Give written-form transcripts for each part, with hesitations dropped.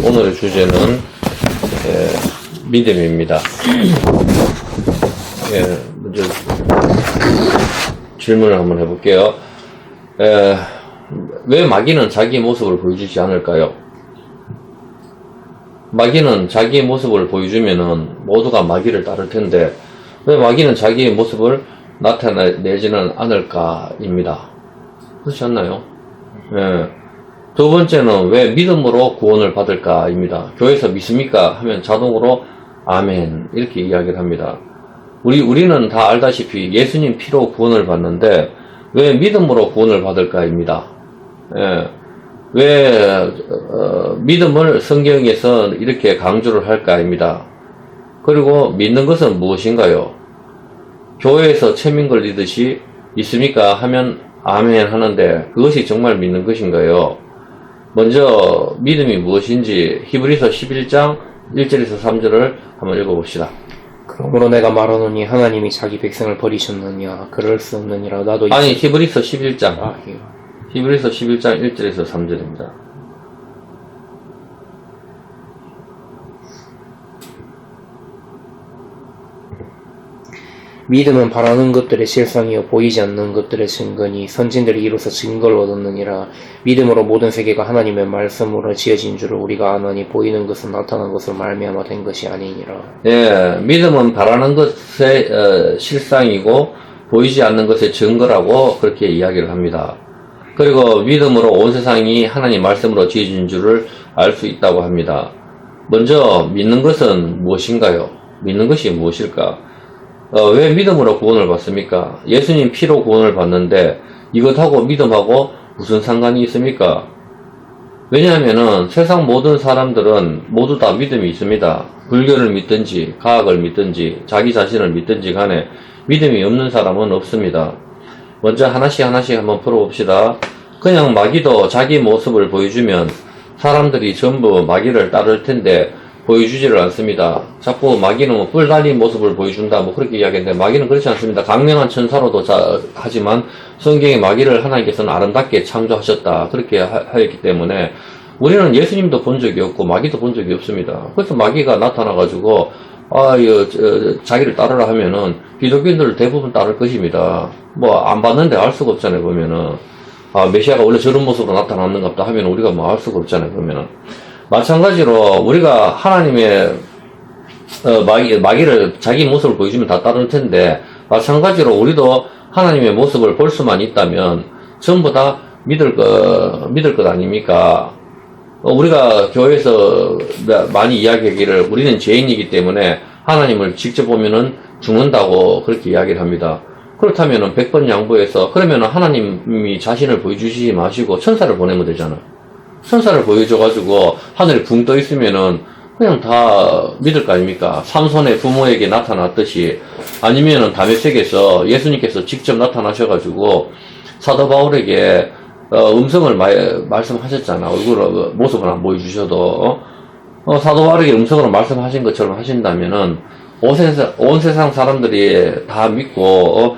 오늘의 주제는 믿음입니다. 먼저 질문을 한번 해볼게요. 왜 마귀는 자기 모습을 보여주지 않을까요? 마귀는 자기의 모습을 보여주면은 모두가 마귀를 따를 텐데 왜 마귀는 자기의 모습을 나타내지는 않을까입니다. 그렇지 않나요? 두 번째는 왜 믿음으로 구원을 받을까입니다. 교회에서 믿습니까? 하면 자동으로 아멘 이렇게 이야기를 합니다. 우리는 다 알다시피 예수님 피로 구원을 받는데 왜 믿음으로 구원을 받을까입니다. 왜 믿음을 성경에서 이렇게 강조를 할까입니다. 그리고 믿는 것은 무엇인가요? 교회에서 체민 걸리듯이 믿습니까? 하면 아멘 하는데 그것이 정말 믿는 것인가요? 먼저 믿음이 무엇인지 히브리서 11장 1절에서 3절을 한번 읽어봅시다. 그러므로 내가 말하노니 하나님이 자기 백성을 버리셨느냐 그럴 수 없느니라. 나도 아니 히브리서 11장 예. 히브리서 11장 1절에서 3절입니다. 믿음은 바라는 것들의 실상이요 보이지 않는 것들의 증거니 선진들이 이로써 증거를 얻었느니라. 믿음으로 모든 세계가 하나님의 말씀으로 지어진 줄을 우리가 아나니 보이는 것은 나타난 것을 말미암아 된 것이 아니니라. 믿음은 바라는 것의 실상이고 보이지 않는 것의 증거라고 그렇게 이야기를 합니다. 그리고 믿음으로 온 세상이 하나님 말씀으로 지어진 줄을 알 수 있다고 합니다. 먼저 믿는 것은 무엇인가요? 믿는 것이 무엇일까? 왜 믿음으로 구원을 받습니까? 예수님 피로 구원을 받는데 이것하고 믿음하고 무슨 상관이 있습니까? 왜냐하면은 세상 모든 사람들은 모두 다 믿음이 있습니다. 불교를 믿든지 과학을 믿든지 자기 자신을 믿든지 간에 믿음이 없는 사람은 없습니다. 먼저 하나씩 한번 풀어봅시다. 그냥 마귀도 자기 모습을 보여주면 사람들이 전부 마귀를 따를 텐데 보여주지를 않습니다. 자꾸 마귀는 뭐 뿔 달린 모습을 보여준다 뭐 그렇게 이야기하는데 마귀는 그렇지 않습니다. 강명한 천사로도 하지만 성경에 마귀를 하나님께서는 아름답게 창조하셨다 그렇게 하였기 때문에 우리는 예수님도 본 적이 없고 마귀도 본 적이 없습니다. 그래서 마귀가 나타나가지고 자기를 따르라 하면은 기독교인들 대부분 따를 것입니다. 뭐 안 봤는데 알 수가 없잖아요. 보면은 메시아가 원래 저런 모습으로 나타났는가 보다 하면 우리가 뭐 알 수가 없잖아요. 그러면은 마찬가지로 우리가 하나님의 마귀를 자기 모습을 보여주면 다 따를 텐데 마찬가지로 우리도 하나님의 모습을 볼 수만 있다면 전부 다 믿을 것 아닙니까? 우리가 교회에서 많이 이야기하기를 우리는 죄인이기 때문에 하나님을 직접 보면은 죽는다고 그렇게 이야기를 합니다. 그렇다면은 100번 양보해서 그러면은 하나님이 자신을 보여주시지 마시고 천사를 보내면 되잖아. 천사를 보여줘가지고 하늘에 붕 떠 있으면은 그냥 다 믿을 거 아닙니까? 삼손의 부모에게 나타났듯이 아니면은 다메섹에서 예수님께서 직접 나타나셔가지고 사도 바울에게 음성을 말씀하셨잖아. 얼굴 모습을 안 보여주셔도 사도 바울에게 음성으로 말씀하신 것처럼 하신다면은 온 세상 사람들이 다 믿고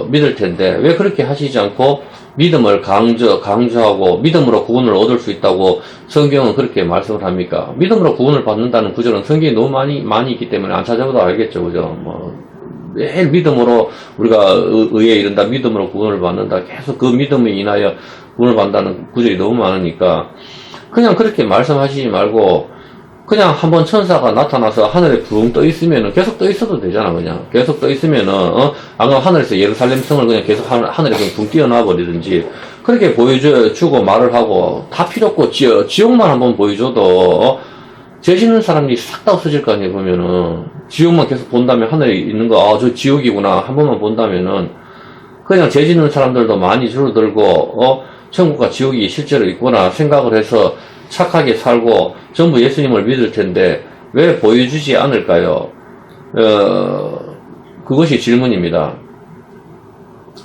믿을 텐데 왜 그렇게 하시지 않고 믿음을 강조하고 믿음으로 구원을 얻을 수 있다고 성경은 그렇게 말씀을 합니까? 믿음으로 구원을 받는다는 구절은 성경에 너무 많이 있기 때문에 안 찾아봐도 알겠죠, 그죠? 매일 믿음으로 우리가 의에 이른다, 믿음으로 구원을 받는다, 계속 그 믿음에 인하여 구원을 받는다는 구절이 너무 많으니까 그냥 그렇게 말씀하시지 말고 그냥 한번 천사가 나타나서 하늘에 붕 떠 있으면은 계속 떠 있어도 되잖아. 그냥 계속 떠 있으면은 안 그러면 하늘에서 예루살렘 성을 그냥 계속 하늘에 그냥 붕 띄어놔 버리든지 그렇게 보여주고 말을 하고 다 필요 없고 지옥만 한번 보여줘도 죄 짓는 사람들이 싹 다 없어질 거 아니에요. 보면은 지옥만 계속 본다면 하늘에 있는 거 저 지옥이구나 한 번만 본다면은 그냥 죄 짓는 사람들도 많이 줄어들고 천국과 지옥이 실제로 있구나 생각을 해서 착하게 살고 전부 예수님을 믿을 텐데 왜 보여주지 않을까요? 그것이 질문입니다.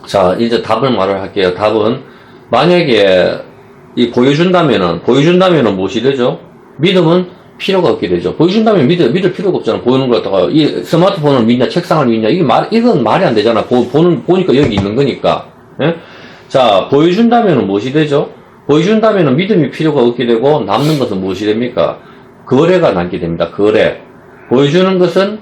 자, 이제 답을 말을 할게요. 답은 만약에 보여준다면은 무엇이 되죠? 믿음은 필요가 없게 되죠. 보여준다면 믿을 필요가 없잖아. 보이는 걸 갖다가 이 스마트폰을 믿냐, 책상을 믿냐 이건 말이 안 되잖아. 보니까 여기 있는 거니까. 예? 자, 보여준다면은 무엇이 되죠? 보여준다면 믿음이 필요가 없게 되고 남는 것은 무엇이 됩니까? 거래가 남게 됩니다. 거래. 보여주는 것은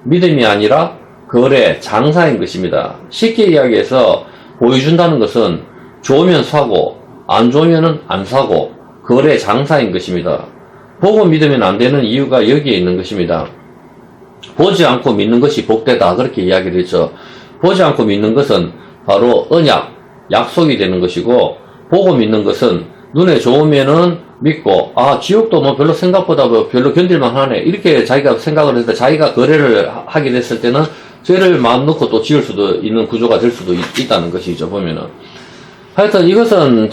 믿음이 아니라 거래, 장사인 것입니다. 쉽게 이야기해서 보여준다는 것은 좋으면 사고 안 좋으면 안 사고 거래, 장사인 것입니다. 보고 믿으면 안 되는 이유가 여기에 있는 것입니다. 보지 않고 믿는 것이 복되다 그렇게 이야기를 했죠. 보지 않고 믿는 것은 바로 언약, 약속이 되는 것이고 보고 믿는 것은 눈에 좋으면은 믿고 지옥도 뭐 별로 생각보다 뭐 별로 견딜만 하네 이렇게 자기가 생각을 해서 자기가 거래를 하게 됐을 때는 죄를 마음 놓고 또 지을 수도 있는 구조가 될 수도 있다는 것이죠. 보면은 하여튼 이것은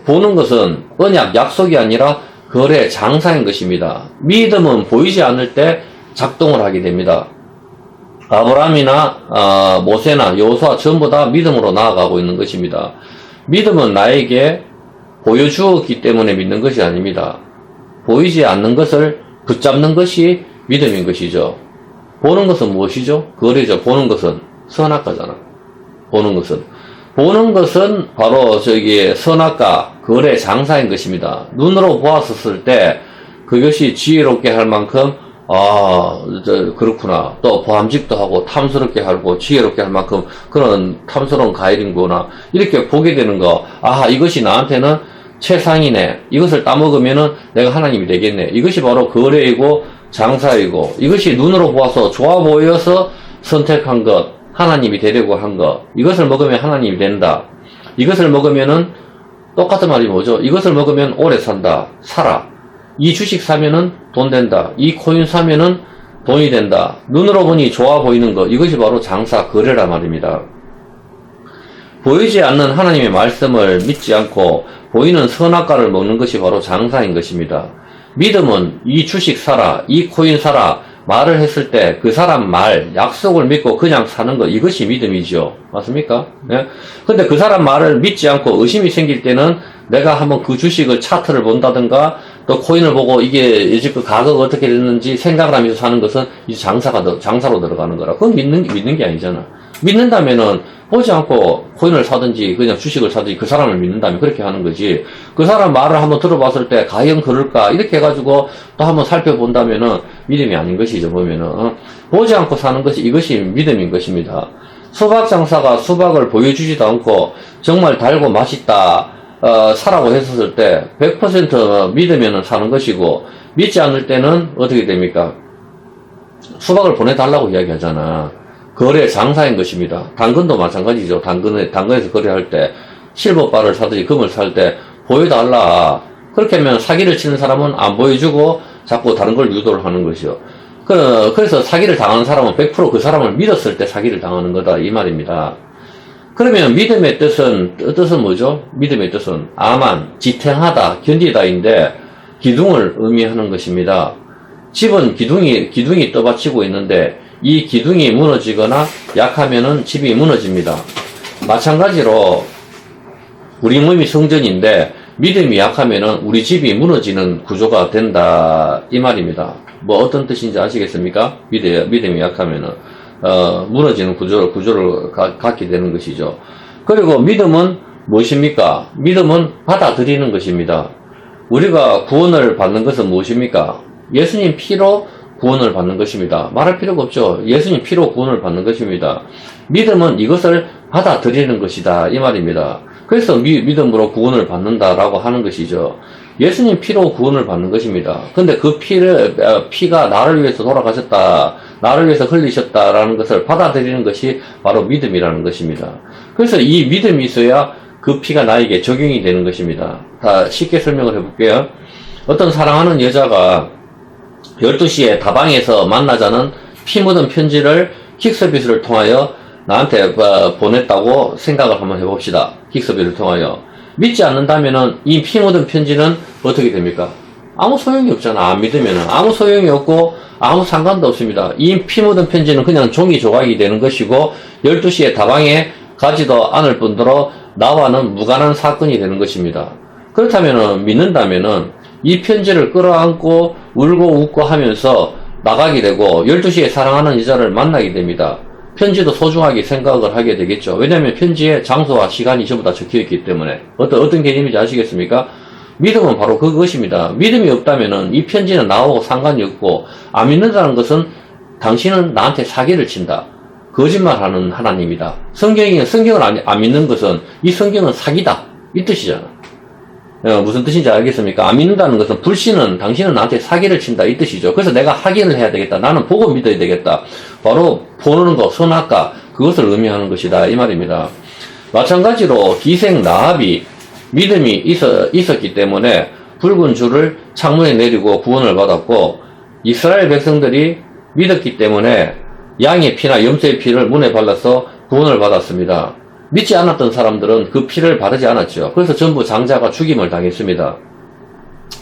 보는 것은 언약, 약속이 아니라 거래, 장사인 것입니다. 믿음은 보이지 않을 때 작동을 하게 됩니다. 아브라함이나 모세나 여호수아 전부 다 믿음으로 나아가고 있는 것입니다. 믿음은 나에게 보여주었기 때문에 믿는 것이 아닙니다. 보이지 않는 것을 붙잡는 것이 믿음인 것이죠. 보는 것은 무엇이죠? 거래죠. 보는 것은 선악과잖아. 보는 것은 바로 선악과, 거래, 장사인 것입니다. 눈으로 보았었을 때 그것이 지혜롭게 할 만큼 그렇구나. 또 보암직도 하고 탐스럽게 하고 지혜롭게 할 만큼 그런 탐스러운 과일인구나. 이렇게 보게 되는 거. 이것이 나한테는 최상이네. 이것을 따먹으면은 내가 하나님이 되겠네. 이것이 바로 거래이고 장사이고 이것이 눈으로 보아서 좋아 보여서 선택한 것. 하나님이 되려고 한 것. 이것을 먹으면 하나님이 된다. 이것을 먹으면은 똑같은 말이 뭐죠? 이것을 먹으면 오래 산다. 살아. 이 주식 사면은 돈 된다. 이 코인 사면은 돈이 된다. 눈으로 보니 좋아 보이는 것. 이것이 바로 장사, 거래란 말입니다. 보이지 않는 하나님의 말씀을 믿지 않고 보이는 선악과를 먹는 것이 바로 장사인 것입니다. 믿음은 이 주식 사라, 이 코인 사라 말을 했을 때 그 사람 말, 약속을 믿고 그냥 사는 것, 이것이 믿음이죠. 맞습니까? 네? 근데 그 사람 말을 믿지 않고 의심이 생길 때는 내가 한번 그 주식을 차트를 본다든가 또 코인을 보고 이게 여지껏 가격이 어떻게 됐는지 생각을 하면서 사는 것은 이제 장사로 들어가는 거라. 그건 믿는 게 아니잖아. 믿는다면은 보지 않고 코인을 사든지 그냥 주식을 사든지 그 사람을 믿는다면 그렇게 하는 거지. 그 사람 말을 한번 들어봤을 때 과연 그럴까 이렇게 해가지고 또 한번 살펴본다면은 믿음이 아닌 것이죠. 보면은 보지 않고 사는 것이 이것이 믿음인 것입니다. 수박 장사가 수박을 보여주지도 않고 정말 달고 맛있다 사라고 했었을 때 100% 믿으면은 사는 것이고 믿지 않을 때는 어떻게 됩니까? 수박을 보내달라고 이야기하잖아. 거래, 장사인 것입니다. 당근도 마찬가지죠. 당근에서 거래할 때 실버바를 사든지 금을 살 때 보여달라. 그렇게 하면 사기를 치는 사람은 안 보여주고 자꾸 다른 걸 유도를 하는 것이요. 그래서 사기를 당하는 사람은 100% 그 사람을 믿었을 때 사기를 당하는 거다 이 말입니다. 그러면 믿음의 뜻은 뭐죠? 믿음의 뜻은 아만, 지탱하다, 견디다인데 기둥을 의미하는 것입니다. 집은 기둥이 떠받치고 있는데 이 기둥이 무너지거나 약하면은 집이 무너집니다. 마찬가지로 우리 몸이 성전인데 믿음이 약하면은 우리 집이 무너지는 구조가 된다 이 말입니다. 뭐 어떤 뜻인지 아시겠습니까? 믿음이 약하면은 무너지는 구조를 갖게 되는 것이죠. 그리고 믿음은 무엇입니까? 믿음은 받아들이는 것입니다. 우리가 구원을 받는 것은 무엇입니까? 예수님 피로 구원을 받는 것입니다. 말할 필요가 없죠. 예수님 피로 구원을 받는 것입니다. 믿음은 이것을 받아들이는 것이다 이 말입니다. 그래서 믿음으로 구원을 받는다라고 하는 것이죠. 예수님 피로 구원을 받는 것입니다. 근데 그 피가 나를 위해서 돌아가셨다, 나를 위해서 흘리셨다라는 것을 받아들이는 것이 바로 믿음이라는 것입니다. 그래서 이 믿음이 있어야 그 피가 나에게 적용이 되는 것입니다. 다 쉽게 설명을 해볼게요. 어떤 사랑하는 여자가 12시에 다방에서 만나자는 피 묻은 편지를 킥서비스를 통하여 나한테 보냈다고 생각을 한번 해봅시다. 킥서비스를 통하여. 믿지 않는다면은 이 피 묻은 편지는 어떻게 됩니까? 아무 소용이 없잖아. 안 믿으면은. 아무 소용이 없고 아무 상관도 없습니다. 이 피 묻은 편지는 그냥 종이 조각이 되는 것이고 12시에 다방에 가지도 않을 뿐더러 나와는 무관한 사건이 되는 것입니다. 그렇다면은 믿는다면은 이 편지를 끌어안고 울고 웃고 하면서 나가게 되고 12시에 사랑하는 여자를 만나게 됩니다. 편지도 소중하게 생각을 하게 되겠죠. 왜냐하면 편지에 장소와 시간이 전부 다 적혀있기 때문에. 어떤 개념인지 아시겠습니까? 믿음은 바로 그것입니다. 믿음이 없다면은 이 편지는 나하고 상관이 없고, 안 믿는다는 것은 당신은 나한테 사기를 친다. 거짓말하는 하나님이다. 성경을 안 믿는 것은 이 성경은 사기다. 이 뜻이잖아. 무슨 뜻인지 알겠습니까? 안 믿는다는 것은 불신은 당신은 나한테 사기를 친다. 이 뜻이죠. 그래서 내가 확인을 해야 되겠다. 나는 보고 믿어야 되겠다. 바로 보는 거, 선악과 그것을 의미하는 것이다. 이 말입니다. 마찬가지로 기생 라합이 믿음이 있었기 때문에 붉은 줄을 창문에 내리고 구원을 받았고, 이스라엘 백성들이 믿었기 때문에 양의 피나 염소의 피를 문에 발라서 구원을 받았습니다. 믿지 않았던 사람들은 그 피를 바르지 않았죠. 그래서 전부 장자가 죽임을 당했습니다.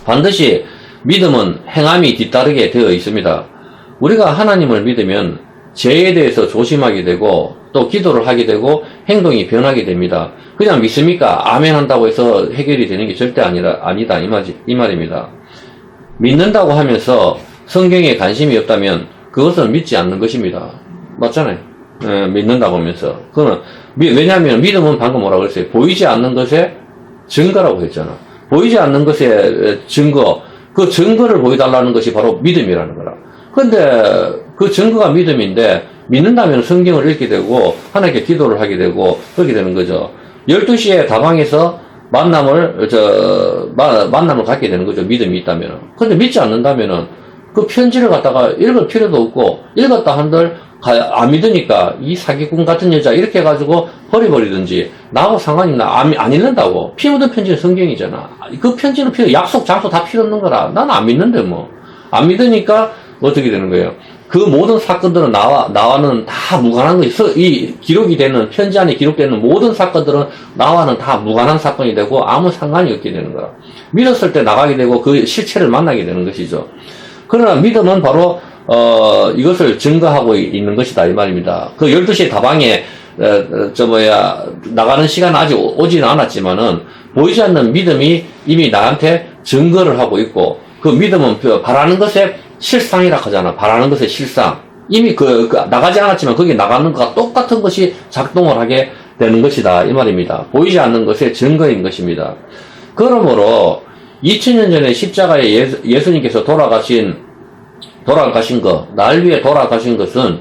반드시 믿음은 행함이 뒤따르게 되어 있습니다. 우리가 하나님을 믿으면 죄에 대해서 조심하게 되고 또 기도를 하게 되고 행동이 변하게 됩니다. 그냥 믿습니까? 아멘 한다고 해서 해결이 되는 게 절대 아니다. 이 말입니다. 믿는다고 하면서 성경에 관심이 없다면 그것은 믿지 않는 것입니다. 맞잖아요. 믿는다고 하면서. 왜냐하면 믿음은 방금 뭐라고 그랬어요? 보이지 않는 것의 증거라고 했잖아. 보이지 않는 것의 증거, 그 증거를 보여달라는 것이 바로 믿음이라는 거라. 근데 그 증거가 믿음인데 믿는다면 성경을 읽게 되고 하나님께 기도를 하게 되고 그렇게 되는 거죠. 12시에 다방에서 만남을 갖게 되는 거죠. 믿음이 있다면. 근데 믿지 않는다면은 그 편지를 갖다가 읽을 필요도 없고 읽었다 한들 안 믿으니까 이 사기꾼 같은 여자 이렇게 해가지고 버려버리든지 나하고 상관이 안 읽는다고. 피 묻은 편지는 성경이잖아. 그 편지는 약속 장소 다 필요 없는 거라. 나는 안 믿는데 뭐. 안 믿으니까 어떻게 되는 거예요? 그 모든 사건들은 나와는 다 무관한 것이, 이 기록이 되는, 편지 안에 기록되는 모든 사건들은 나와는 다 무관한 사건이 되고 아무 상관이 없게 되는 거라. 믿었을 때 나가게 되고 그 실체를 만나게 되는 것이죠. 그러나 믿음은 바로 이것을 증거하고 있는 것이다 이 말입니다. 그 12시에 다방에 나가는 시간은 아직 오지는 않았지만은 보이지 않는 믿음이 이미 나한테 증거를 하고 있고, 그 믿음은 바라는 것의 실상이라 하잖아. 바라는 것의 실상. 이미 나가지 않았지만 거기 나가는 것과 똑같은 것이 작동을 하게 되는 것이다 이 말입니다. 보이지 않는 것의 증거인 것입니다. 그러므로 2000년 전에 십자가에 예수님께서 돌아가신 것, 날 위해 돌아가신 것은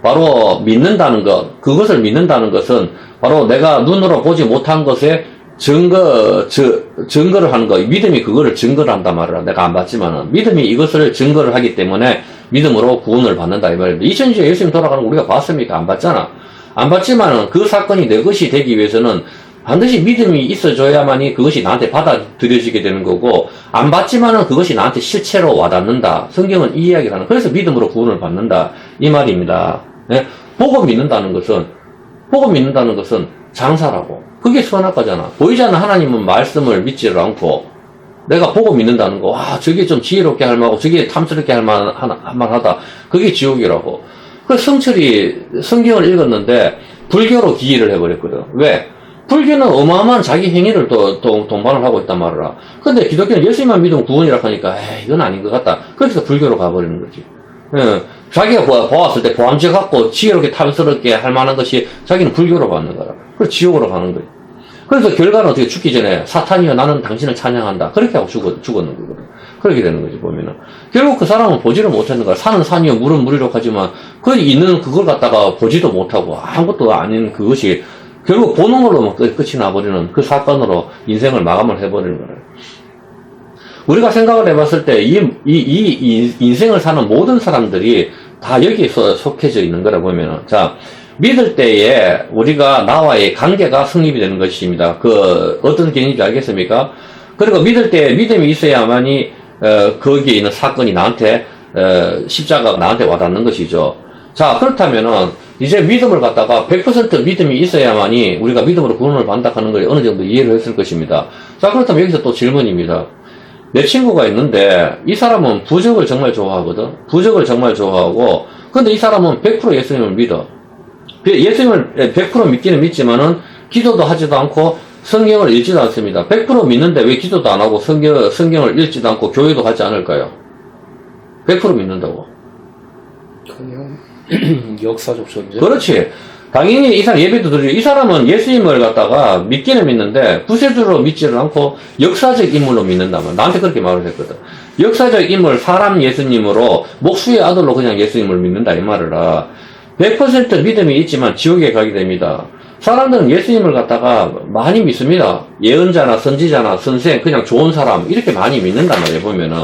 바로 믿는다는 것, 그것을 믿는다는 것은 바로 내가 눈으로 보지 못한 것에 증거를 하는 거. 믿음이 그거를 증거를 한단 말이야. 내가 안 봤지만은. 믿음이 이것을 증거를 하기 때문에 믿음으로 구원을 받는다 이 말입니다. 2000년에 예수님 돌아가는 거 우리가 봤습니까? 안 봤잖아. 안 봤지만은 그 사건이 내 것이 되기 위해서는 반드시 믿음이 있어줘야만이 그것이 나한테 받아들여지게 되는 거고, 안 봤지만은 그것이 나한테 실체로 와닿는다. 성경은 이 이야기를 하는, 그래서 믿음으로 구원을 받는다 이 말입니다. 네? 보고 믿는다는 것은 장사라고. 그게 선악과잖아. 보이지 않는 하나님은 말씀을 믿지를 않고 내가 보고 믿는다는 거, 저게 좀 지혜롭게 할 만하고 저게 탐스럽게 할 만하다. 그게 지옥이라고. 그 성철이 성경을 읽었는데 불교로 기이를 해버렸거든. 왜? 불교는 어마어마한 자기 행위를 또 동반을 하고 있단 말이라. 근데 기독교는 예수님만 믿으면 구원이라 하니까 이건 아닌 것 같다. 그래서 불교로 가버리는 거지. 자기가 보았을 때 보암직 갖고 지혜롭게 탐스럽게 할 만한 것이 자기는 불교로 받는 거라. 그래서 지옥으로 가는 거지. 그래서 결과는 어떻게 죽기 전에 사탄이여 나는 당신을 찬양한다. 그렇게 하고 죽었는 거거든. 그렇게 되는 거지 보면은. 결국 그 사람은 보지를 못했는 거야. 산은 산이요 물은 물이라고 하지만 그 있는 그걸 갖다가 보지도 못하고 아무것도 아닌 그것이 결국 보는 걸로 끝이 나버리는 그 사건으로 인생을 마감을 해버리는 거예요. 우리가 생각을 해봤을 때 이 인생을 사는 모든 사람들이 다 여기에 속해져 있는 거라 보면은, 자, 믿을 때에 우리가 나와의 관계가 성립이 되는 것입니다. 어떤 개념인지 알겠습니까? 그리고 믿을 때 믿음이 있어야만이 거기에 있는 사건이 나한테 십자가가 나한테 와닿는 것이죠. 자, 그렇다면은 이제 믿음을 갖다가 100% 믿음이 있어야만이 우리가 믿음으로 구원을 받는다 하는 걸 어느 정도 이해를 했을 것입니다. 자, 그렇다면 여기서 또 질문입니다. 내 친구가 있는데 이 사람은 부적을 정말 좋아하거든. 부적을 정말 좋아하고, 근데 이 사람은 100% 예수님을 믿어. 예수님을 100% 믿기는 믿지만은 기도도 하지도 않고 성경을 읽지도 않습니다. 100% 믿는데 왜 기도도 안 하고 성경을 읽지도 않고 교회도 가지 않을까요? 100% 믿는다고. 그냥 역사적 존재. 그렇지. 당연히 이 사람 예배도 드리고, 이 사람은 예수님을 갖다가 믿기는 믿는데, 구세주로 믿지를 않고, 역사적 인물로 믿는다. 나한테 그렇게 말을 했거든. 역사적 인물, 사람 예수님으로, 목수의 아들로 그냥 예수님을 믿는다. 이 말을. 100% 믿음이 있지만 지옥에 가게 됩니다. 사람들은 예수님을 갖다가 많이 믿습니다. 예언자나 선지자나 선생, 그냥 좋은 사람, 이렇게 많이 믿는단 말이에요, 보면은.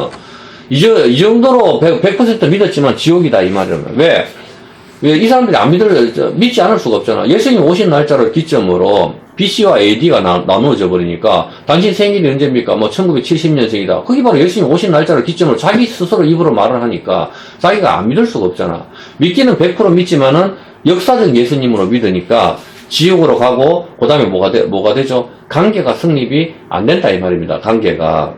이 정도로 100% 믿었지만 지옥이다, 이 말이에요. 왜? 이 사람들이 믿지 않을 수가 없잖아. 예수님 오신 날짜를 기점으로 BC와 AD가 나누어져 버리니까, 당신 생일이 언제입니까? 뭐 1970년생이다. 그게 바로 예수님 오신 날짜를 기점으로 자기 스스로 입으로 말을 하니까 자기가 안 믿을 수가 없잖아. 믿기는 100% 믿지만은 역사적 예수님으로 믿으니까 지옥으로 가고, 그 다음에 뭐가 되죠? 관계가 성립이 안 된다, 이 말입니다. 관계가.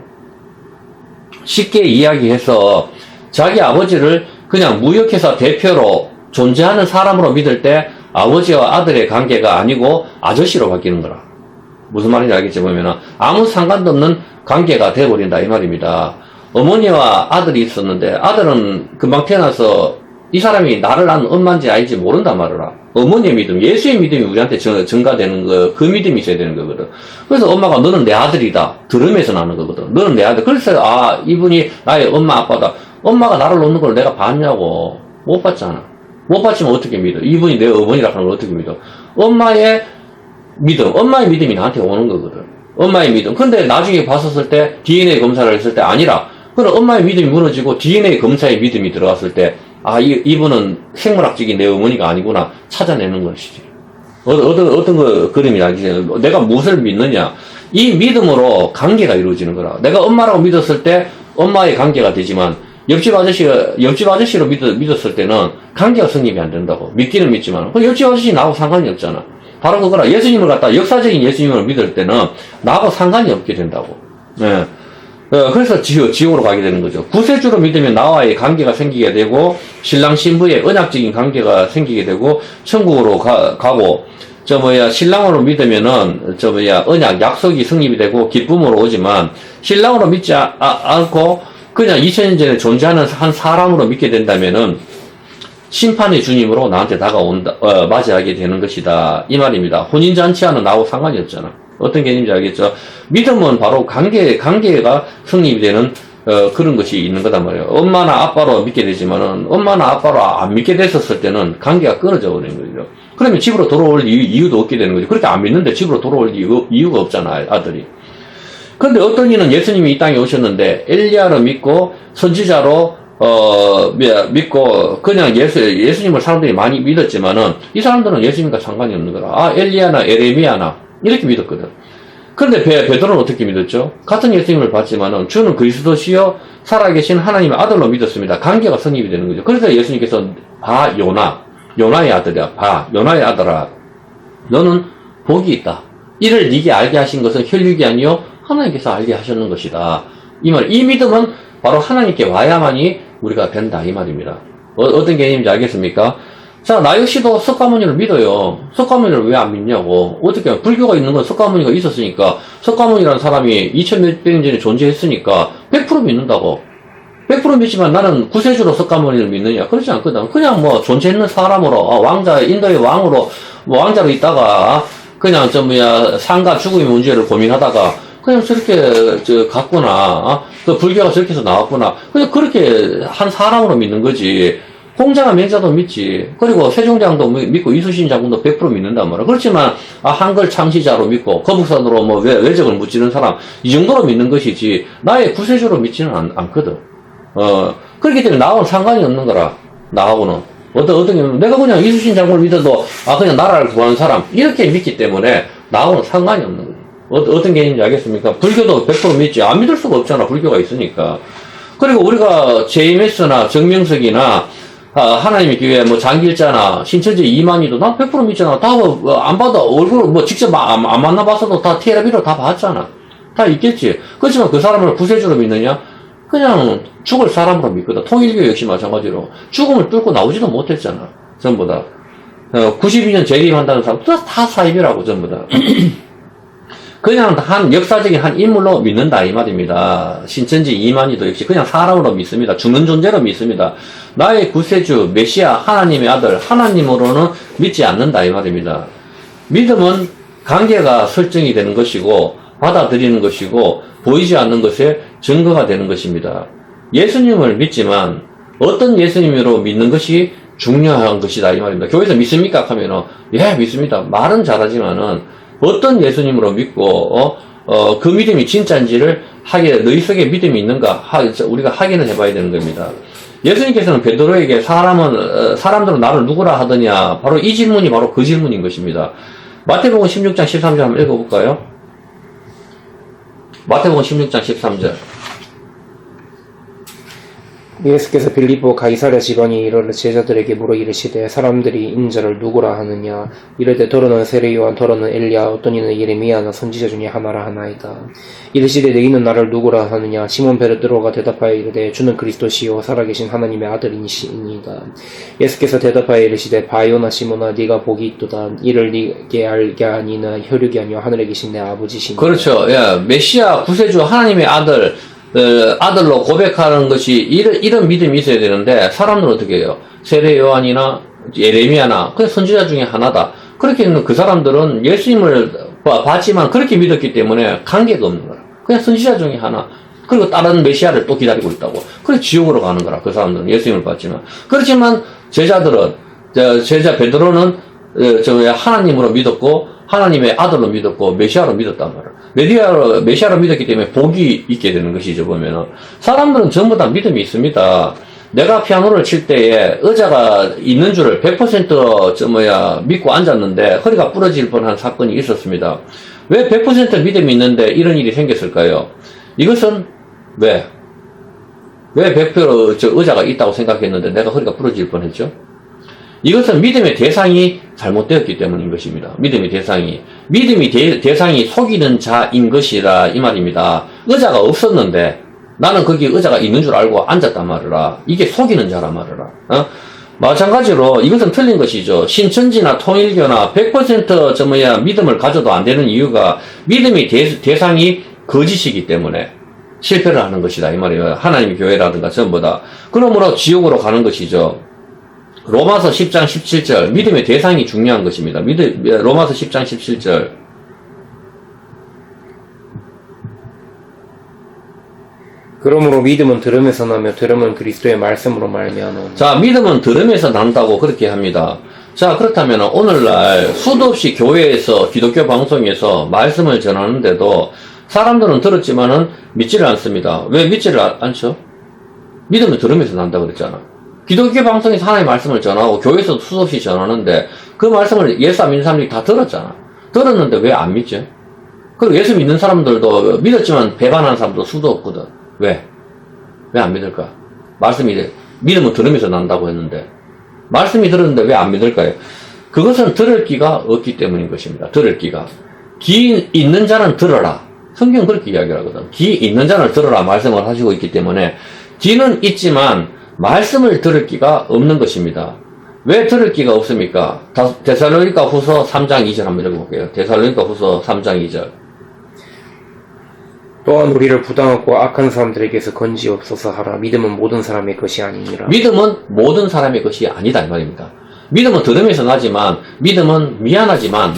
쉽게 이야기해서 자기 아버지를 그냥 무역회사 대표로 존재하는 사람으로 믿을 때 아버지와 아들의 관계가 아니고 아저씨로 바뀌는 거라. 무슨 말인지 알겠지? 보면은 아무 상관도 없는 관계가 돼버린다, 이 말입니다. 어머니와 아들이 있었는데, 아들은 금방 태어나서 이 사람이 나를 낳은 엄마인지 아닌지 모른단 말이라. 어머니의 믿음, 예수의 믿음이 우리한테 증가되는 그 믿음이 있어야 되는 거거든. 그래서 엄마가 너는 내 아들이다. 들으면서 나는 거거든. 너는 내 아들. 그래서 이분이 나의 엄마 아빠다. 엄마가 나를 놓는 걸 내가 봤냐고. 못 봤잖아. 못 봤지만 어떻게 믿어? 이분이 내 어머니라 하는 걸 어떻게 믿어? 엄마의 믿음이 나한테 오는 거거든. 엄마의 믿음. 근데 나중에 봤었을 때, DNA 검사를 했을 때 아니라, 그럼 엄마의 믿음이 무너지고 DNA 검사의 믿음이 들어갔을 때, 이분은 생물학적인 내 어머니가 아니구나 찾아내는 것이지. 어떤 그림이 나지? 내가 무엇을 믿느냐? 이 믿음으로 관계가 이루어지는 거라. 내가 엄마라고 믿었을 때 엄마의 관계가 되지만, 옆집 아저씨로 믿었을 때는 관계가 성립이 안 된다고. 믿기는 믿지만. 그 옆집 아저씨 나하고 상관이 없잖아. 바로 그거라. 예수님을 갖다 역사적인 예수님을 믿을 때는 나하고 상관이 없게 된다고. 네. 그래서 지옥으로 가게 되는 거죠. 구세주로 믿으면 나와의 관계가 생기게 되고, 신랑 신부의 언약적인 관계가 생기게 되고, 천국으로 가고, 신랑으로 믿으면은, 언약, 약속이 성립이 되고, 기쁨으로 오지만, 신랑으로 믿지 않고, 그냥 2000년 전에 존재하는 한 사람으로 믿게 된다면은, 심판의 주님으로 나한테 맞이하게 되는 것이다. 이 말입니다. 혼인잔치와는 나하고 상관이 없잖아. 어떤 개념인지 알겠죠? 믿음은 바로 관계가 성립이 되는, 그런 것이 있는 거단 말이에요. 엄마나 아빠로 믿게 되지만은, 엄마나 아빠로 안 믿게 됐었을 때는 관계가 끊어져 버리는 거죠. 그러면 집으로 돌아올 이유도 없게 되는 거죠. 그렇게 안 믿는데 집으로 돌아올 이유가 없잖아, 아들이. 그런데 어떤 이는 예수님이 이 땅에 오셨는데, 엘리야를 믿고, 선지자로, 믿고, 그냥 예수님을 사람들이 많이 믿었지만은, 이 사람들은 예수님과 상관이 없는 거라. 엘리야나 에레미야나, 이렇게 믿었거든. 그런데 베드로는 어떻게 믿었죠? 같은 예수님을 봤지만은, 주는 그리스도시요, 살아계신 하나님의 아들로 믿었습니다. 관계가 성립이 되는 거죠. 그래서 예수님께서, 요나의 아들이야. 요나의 아들아. 너는 복이 있다. 이를 네게 알게 하신 것은 혈육이 아니요 하나님께서 알게 하셨는 것이다. 이 믿음은 바로 하나님께 와야만이 우리가 된다, 이 말입니다. 어떤 개념인지 알겠습니까? 자, 나 역시도 석가모니를 믿어요. 석가모니를 왜 안 믿냐고. 어떻게, 불교가 있는 건 석가모니가 있었으니까, 석가모니라는 사람이 2000몇 년 전에 존재했으니까 100% 믿는다고. 100% 믿지만 나는 구세주로 석가모니를 믿느냐? 그렇지 않거든. 그냥 존재했는 사람으로, 인도의 왕으로, 왕자로 있다가, 그냥 상과 죽음의 문제를 고민하다가, 그냥 저렇게, 갔구나. 그 불교가 저렇게 해서 나왔구나. 그냥 그렇게 한 사람으로 믿는 거지. 공자나 맹자도 믿지. 그리고 세종장도 믿고 이순신 장군도 100% 믿는단 말이야. 그렇지만 한글 창시자로 믿고 거북선으로 외적을 무찌른 사람 이 정도로 믿는 것이지 나의 구세주로 믿지는 않거든. 그렇기 때문에 나하고는 상관이 없는 거라. 나하고는 어떤 내가 그냥 이순신 장군을 믿어도 그냥 나라를 구하는 사람 이렇게 믿기 때문에 나하고는 상관이 없는 거야. 어떤 개념인지 알겠습니까? 불교도 100% 믿지. 안 믿을 수가 없잖아. 불교가 있으니까. 그리고 우리가 JMS나 정명석이나 하나님의 교회, 장길자나, 신천지 이만희도 난 100% 믿잖아. 다, 안 봐도, 얼굴, 직접 안 만나봤어도 다 TLB로 다 봤잖아. 다 있겠지. 그렇지만 그 사람을 구세주로 믿느냐? 그냥 죽을 사람으로 믿거든. 통일교 역시 마찬가지로. 죽음을 뚫고 나오지도 못했잖아. 전부 다. 92년 재림한다는 사람, 다 사입이라고, 전부 다. 그냥 한 역사적인 한 인물로 믿는다 이 말입니다. 신천지 이만희도 역시 그냥 사람으로 믿습니다. 죽는 존재로 믿습니다. 나의 구세주 메시아 하나님의 아들 하나님으로는 믿지 않는다 이 말입니다. 믿음은 관계가 설정이 되는 것이고 받아들이는 것이고 보이지 않는 것에 증거가 되는 것입니다. 예수님을 믿지만 어떤 예수님으로 믿는 것이 중요한 것이다 이 말입니다. 교회에서 믿습니까? 하면은 예 믿습니다. 말은 잘하지만은 어떤 예수님으로 믿고 그 믿음이 진짜인지를 너희 속에 믿음이 있는가 우리가 확인을 해봐야 되는 겁니다. 예수님께서는 베드로에게 사람들은 나를 누구라 하더냐 바로 이 질문이 바로 그 질문인 것입니다. 마태복음 16장 13절 한번 읽어볼까요? 마태복음 16장 13절. 예수께서 빌립보 가이사랴 지방에 이르러 제자들에게 물어 이르시되 사람들이 인자를 누구라 하느냐 이르되 더러는 세례 요한 더러는 엘리야 어떤 이는 예레미야나 선지자 중에 하나라 하나이다. 이르시되 너희는 나를 누구라 하느냐 시몬 베드로가 대답하여 이르되 주는 그리스도시요 살아계신 하나님의 아들이니이다. 예수께서 대답하여 이르시되 바요나 시몬아 네가 복이 있도다. 이를 네게 알게 아니나 혈육이 아니요 하늘에 계신 내 아버지시니라. 그렇죠. 예, 메시아 구세주 하나님의 아들로 고백하는 것이 이런 믿음이 있어야 되는데 사람들은 어떻게 해요? 세례 요한이나 예레미야나 그냥 선지자 중에 하나다. 그렇게 그 사람들은 예수님을 봤지만 그렇게 믿었기 때문에 관계가 없는 거라. 그냥 선지자 중에 하나. 그리고 다른 메시아를 또 기다리고 있다고. 그래 지옥으로 가는 거라. 그 사람들은 예수님을 봤지만. 그렇지만 제자들은 제자 베드로는 하나님으로 믿었고 하나님의 아들로 믿었고 메시아로 믿었단 말이야. 메시아로 믿었기 때문에 복이 있게 되는 것이죠. 보면은 사람들은 전부 다 믿음이 있습니다. 내가 피아노를 칠 때에 의자가 있는 줄을 100% 믿고 앉았는데 허리가 부러질 뻔한 사건이 있었습니다. 왜 100% 믿음이 있는데 이런 일이 생겼을까요? 이것은 왜 100% 의자가 있다고 생각했는데 내가 허리가 부러질 뻔했죠? 이것은 믿음의 대상이 잘못되었기 때문인 것입니다. 믿음의 대상이 속이는 자인 것이라 이 말입니다. 의자가 없었는데 나는 거기 의자가 있는 줄 알고 앉았단 말이라. 이게 속이는 자란 말이라. 마찬가지로 이것은 틀린 것이죠. 신천지나 통일교나 100% 믿음을 가져도 안 되는 이유가 믿음의 대상이 거짓이기 때문에 실패를 하는 것이다 이 말이에요. 하나님의 교회라든가 전부 다. 그러므로 지옥으로 가는 것이죠. 로마서 10장 17절 믿음의 대상이 중요한 것입니다. 로마서 10장 17절 그러므로 믿음은 들음에서 나며 들음은 그리스도의 말씀으로 말미암아. 자, 믿음은 들음에서 난다고 그렇게 합니다. 자, 그렇다면 오늘날 수도 없이 교회에서 기독교 방송에서 말씀을 전하는데도 사람들은 들었지만은 믿지를 않습니다. 왜 믿지를 않죠? 믿음은 들음에서 난다 그랬잖아. 기독교 방송에서 하나님의 말씀을 전하고 교회에서도 수없이 전하는데 그 말씀을 예수 안 믿는 사람들이 다 들었잖아. 들었는데 왜 안 믿지? 그리고 예수 믿는 사람들도 믿었지만 배반하는 사람도 수도 없거든. 왜 안 믿을까? 믿음은 들으면서 난다고 했는데 말씀이 들었는데 왜 안 믿을까요? 그것은 들을 기가 없기 때문인 것입니다. 들을 기가. 귀 있는 자는 들어라. 성경은 그렇게 이야기하거든. 귀 있는 자는 들어라 말씀을 하시고 있기 때문에 귀는 있지만 말씀을 들을 기가 없는 것입니다. 왜 들을 기가 없습니까? 데살로니가 후서 3장 2절 한번 읽어볼게요. 데살로니가 후서 3장 2절. 또한 우리를 부당하고 악한 사람들에게서 건지옵소서 하라. 믿음은 모든 사람의 것이 아니니라. 믿음은 모든 사람의 것이 아니다 이 말입니다. 믿음은 들음에서 나지만 믿음은 미안하지만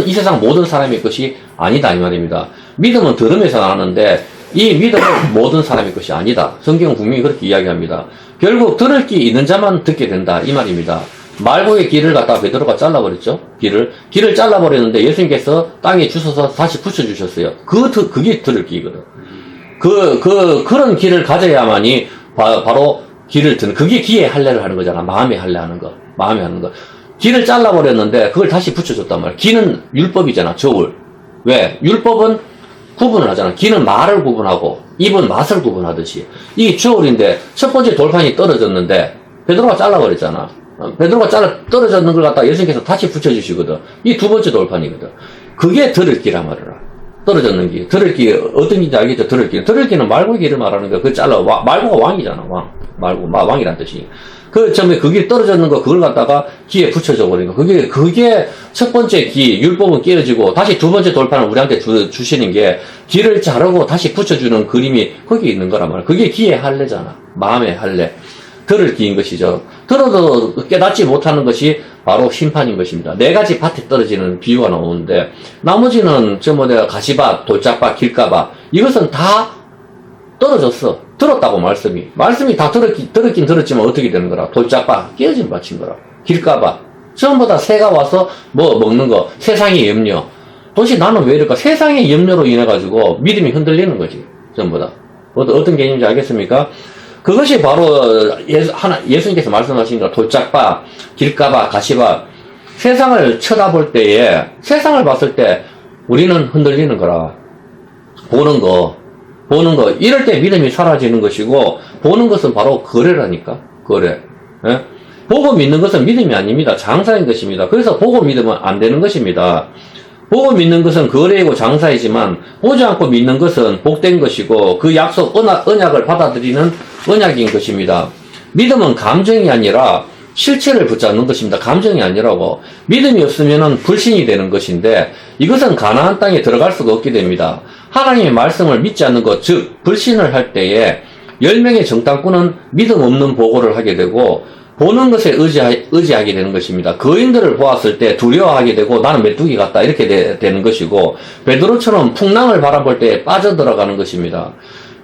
이 세상 모든 사람의 것이 아니다 이 말입니다. 믿음은 들음에서 나는데 이 믿음은 모든 사람의 것이 아니다. 성경은 분명히 그렇게 이야기합니다. 결국 들을 귀 있는 자만 듣게 된다 이 말입니다. 말고의 길을 갖다가 베드로가 잘라버렸죠. 길을 잘라버렸는데 예수님께서 땅에 주셔서 다시 붙여주셨어요. 그게 들을 귀거든. 그런 길을 가져야만이 바로 길을 듣는, 그게 귀에 할례를 하는 거잖아. 마음에 할례하는 거. 길을 잘라버렸는데 그걸 다시 붙여줬단 말이야. 귀는 율법이잖아. 저울. 왜? 율법은 구분을 하잖아. 귀는 말을 구분하고 입은 맛을 구분하듯이. 이 저울인데 첫 번째 돌판이 떨어졌는데 베드로가 잘라버렸잖아. 베드로가 떨어졌는 걸 갖다가 예수님께서 다시 붙여주시거든. 이 두 번째 돌판이거든. 그게 들을 귀란 말이라. 떨어졌는 귀. 들을 귀, 어떤 귀인지 알겠죠? 들을 귀. 들을 귀는 말고의 귀를 말하는 거야. 그걸 말고가 왕이잖아, 왕. 말고 왕이란 뜻이. 그 점에 그게 떨어졌는 거 그걸 갖다가 기에 붙여져 버린 거. 그게 첫 번째 기 율법은 깨어지고 다시 두 번째 돌파는 우리한테 주시는 게 기를 자르고 다시 붙여주는 그림이 거기 있는 거란 말이야. 그게 기의 할례잖아. 마음의 할례. 들을 기인 것이죠. 들어도 깨닫지 못하는 것이 바로 심판인 것입니다. 네 가지 밭에 떨어지는 비유가 나오는데 나머지는 내가 가시밭, 돌짝밭, 길가밭 이것은 다 떨어졌어. 들었다고 말씀이 다 들었긴 들었지만 어떻게 되는 거라. 돌짝밭 깨어진 밭인 거라. 길가밭 전부 다 새가 와서 뭐 먹는 거. 세상의 염려. 도대체 나는 왜 이럴까? 세상의 염려로 인해 가지고 믿음이 흔들리는 거지. 전부 다. 어떤 개념인지 알겠습니까? 그것이 바로 예수님께서 말씀하신 거. 돌짝밭, 길가밭, 가시밭. 세상을 쳐다볼 때에 세상을 봤을 때 우리는 흔들리는 거라. 보는 거 이럴 때 믿음이 사라지는 것이고 보는 것은 바로 거래라니까. 거래. 예? 보고 믿는 것은 믿음이 아닙니다. 장사인 것입니다. 그래서 보고 믿으면 안 되는 것입니다. 보고 믿는 것은 거래이고 장사이지만 보지 않고 믿는 것은 복된 것이고 그 약속 언약을 받아들이는 언약인 것입니다. 믿음은 감정이 아니라 실체를 붙잡는 것입니다. 감정이 아니라고. 믿음이 없으면 불신이 되는 것인데 이것은 가나안 땅에 들어갈 수가 없게 됩니다. 하나님의 말씀을 믿지 않는 것, 즉 불신을 할 때에 10명의 정탐꾼은 믿음 없는 보고를 하게 되고 보는 것에 의지하게 되는 것입니다. 거인들을 보았을 때 두려워하게 되고 나는 메뚜기 같다 이렇게 되는 것이고 베드로처럼 풍랑을 바라볼 때 빠져들어가는 것입니다.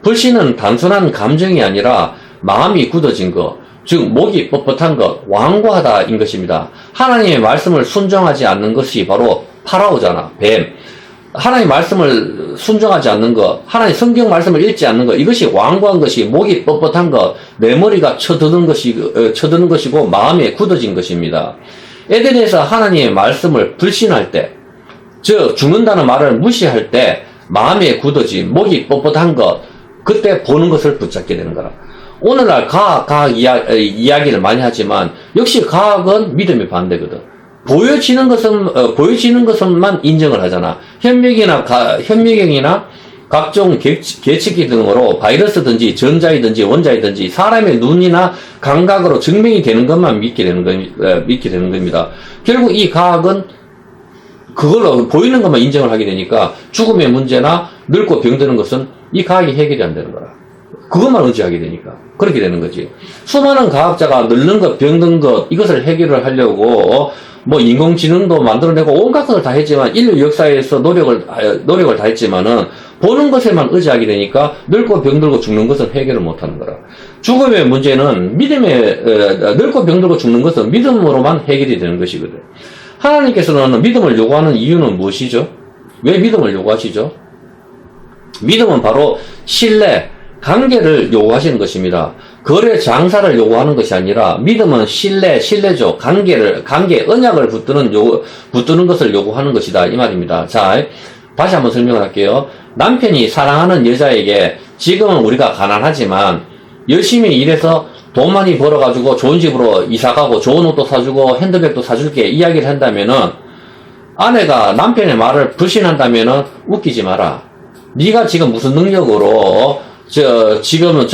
불신은 단순한 감정이 아니라 마음이 굳어진 것, 즉 목이 뻣뻣한 것, 완고하다인 것입니다. 하나님의 말씀을 순종하지 않는 것이 바로 파라오잖아. 뱀. 하나님 말씀을 순종하지 않는 것, 하나님 성경 말씀을 읽지 않는 것, 이것이 완고한 것이 목이 뻣뻣한 것, 내 머리가 쳐드는 것이고 마음에 굳어진 것입니다. 에덴에서 하나님의 말씀을 불신할 때, 즉 죽는다는 말을 무시할 때 마음에 굳어진 목이 뻣뻣한 것, 그때 보는 것을 붙잡게 되는 거라. 오늘날 과학 이야기를 많이 하지만 역시 과학은 믿음의 반대거든. 보여지는 것은만 인정을 하잖아. 현미경이나 각종 계측기 등으로 바이러스든지 전자이든지 원자이든지 사람의 눈이나 감각으로 증명이 되는 것만 믿게 되는 겁니다. 결국 이 과학은 그걸로 보이는 것만 인정을 하게 되니까 죽음의 문제나 늙고 병드는 것은 이 과학이 해결이 안 되는 거라. 그것만 의지하게 되니까 그렇게 되는 거지. 수많은 과학자가 늙는 것, 병든 것 이것을 해결을 하려고 뭐 인공지능도 만들어내고 온갖 것을 다 했지만 인류 역사에서 노력을 다 했지만은 보는 것에만 의지하게 되니까 늙고 병들고 죽는 것은 해결을 못하는 거라. 죽음의 문제는 늙고 병들고 죽는 것은 믿음으로만 해결이 되는 것이거든. 하나님께서는 믿음을 요구하는 이유는 무엇이죠? 왜 믿음을 요구하시죠? 믿음은 바로 신뢰, 관계를 요구하시는 것입니다. 거래, 장사를 요구하는 것이 아니라 믿음은 신뢰죠. 관계, 언약을 붙드는 것을 요구하는 것이다. 이 말입니다. 자, 다시 한번 설명을 할게요. 남편이 사랑하는 여자에게 지금은 우리가 가난하지만 열심히 일해서 돈 많이 벌어가지고 좋은 집으로 이사가고 좋은 옷도 사주고 핸드백도 사줄게 이야기를 한다면은 아내가 남편의 말을 불신한다면은 웃기지 마라. 네가 지금 무슨 능력으로 지금은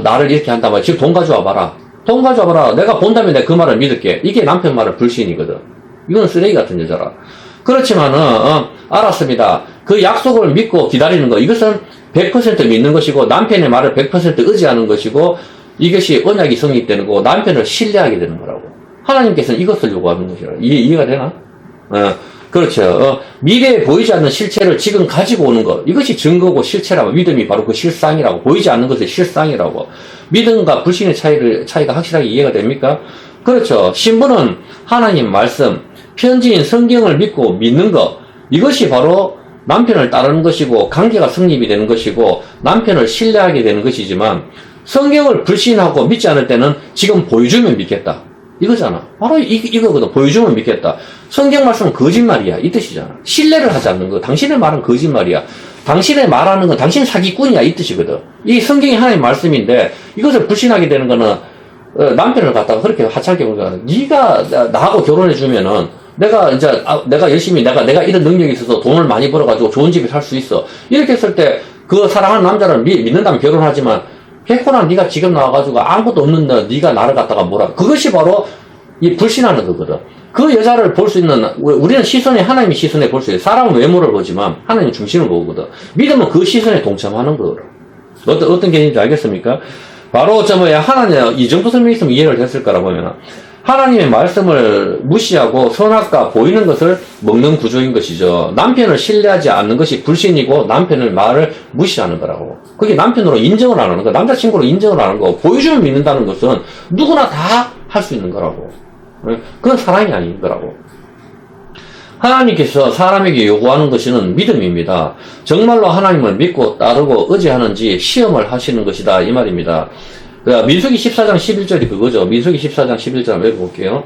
나를 이렇게 한단 말이야. 지금 돈 가져와 봐라. 돈 가져와 봐라. 내가 본다면 내가 그 말을 믿을게. 이게 남편 말을 불신이거든. 이건 쓰레기 같은 여자라. 그렇지만은, 알았습니다. 그 약속을 믿고 기다리는 거, 이것은 100% 믿는 것이고, 남편의 말을 100% 의지하는 것이고, 이것이 언약이 성립되는 거고, 남편을 신뢰하게 되는 거라고. 하나님께서는 이것을 요구하는 것이라. 이해가 되나? 그렇죠. 미래에 보이지 않는 실체를 지금 가지고 오는 것. 이것이 증거고 실체라고. 믿음이 바로 그 실상이라고. 보이지 않는 것의 실상이라고. 믿음과 불신의 차이가 확실하게 이해가 됩니까? 그렇죠. 신부는 하나님 말씀, 편지인 성경을 믿고 믿는 것. 이것이 바로 남편을 따르는 것이고, 관계가 성립이 되는 것이고, 남편을 신뢰하게 되는 것이지만, 성경을 불신하고 믿지 않을 때는 지금 보여주면 믿겠다. 이거잖아. 바로 이거거든. 보여주면 믿겠다. 성경 말씀은 거짓말이야. 이 뜻이잖아. 신뢰를 하지 않는 거. 당신의 말은 거짓말이야. 당신의 말하는 건 당신 사기꾼이야. 이 뜻이거든. 이 성경이 하나님의 말씀인데 이것을 불신하게 되는 거는 남편을 갖다가 그렇게 하찮게 보는 거야. 네가 나하고 결혼해 주면은 내가 열심히 내가 이런 능력이 있어서 돈을 많이 벌어가지고 좋은 집에 살 수 있어. 이렇게 했을 때 그 사랑하는 남자를 믿는다면 결혼하지만 개코나 네가 지금 나와가지고 아무것도 없는데 네가 나를 갖다가 뭐라. 그것이 바로 이 불신하는 거거든. 그 여자를 볼 수 있는, 우리는 시선이 하나님의 시선에 볼 수 있어요. 사람은 외모를 보지만 하나님 중심을 보거든. 믿음은 그 시선에 동참하는 거거든. 어떤 개념인지 알겠습니까? 바로 하나님, 이 정도 설명이 있으면 이해를 했을 거라 보면, 하나님의 말씀을 무시하고 선악과 보이는 것을 먹는 구조인 것이죠. 남편을 신뢰하지 않는 것이 불신이고 남편의 말을 무시하는 거라고. 그게 남편으로 인정을 안 하는 거, 남자친구로 인정을 안 하는 거, 보여주면 믿는다는 것은 누구나 다 할 수 있는 거라고. 그건 사랑이 아닌 거라고. 하나님께서 사람에게 요구하는 것은 믿음입니다. 정말로 하나님을 믿고 따르고 의지하는지 시험을 하시는 것이다. 이 말입니다. 민수기 14장 11절이 그거죠. 민수기 14장 11절 한번 읽어볼게요.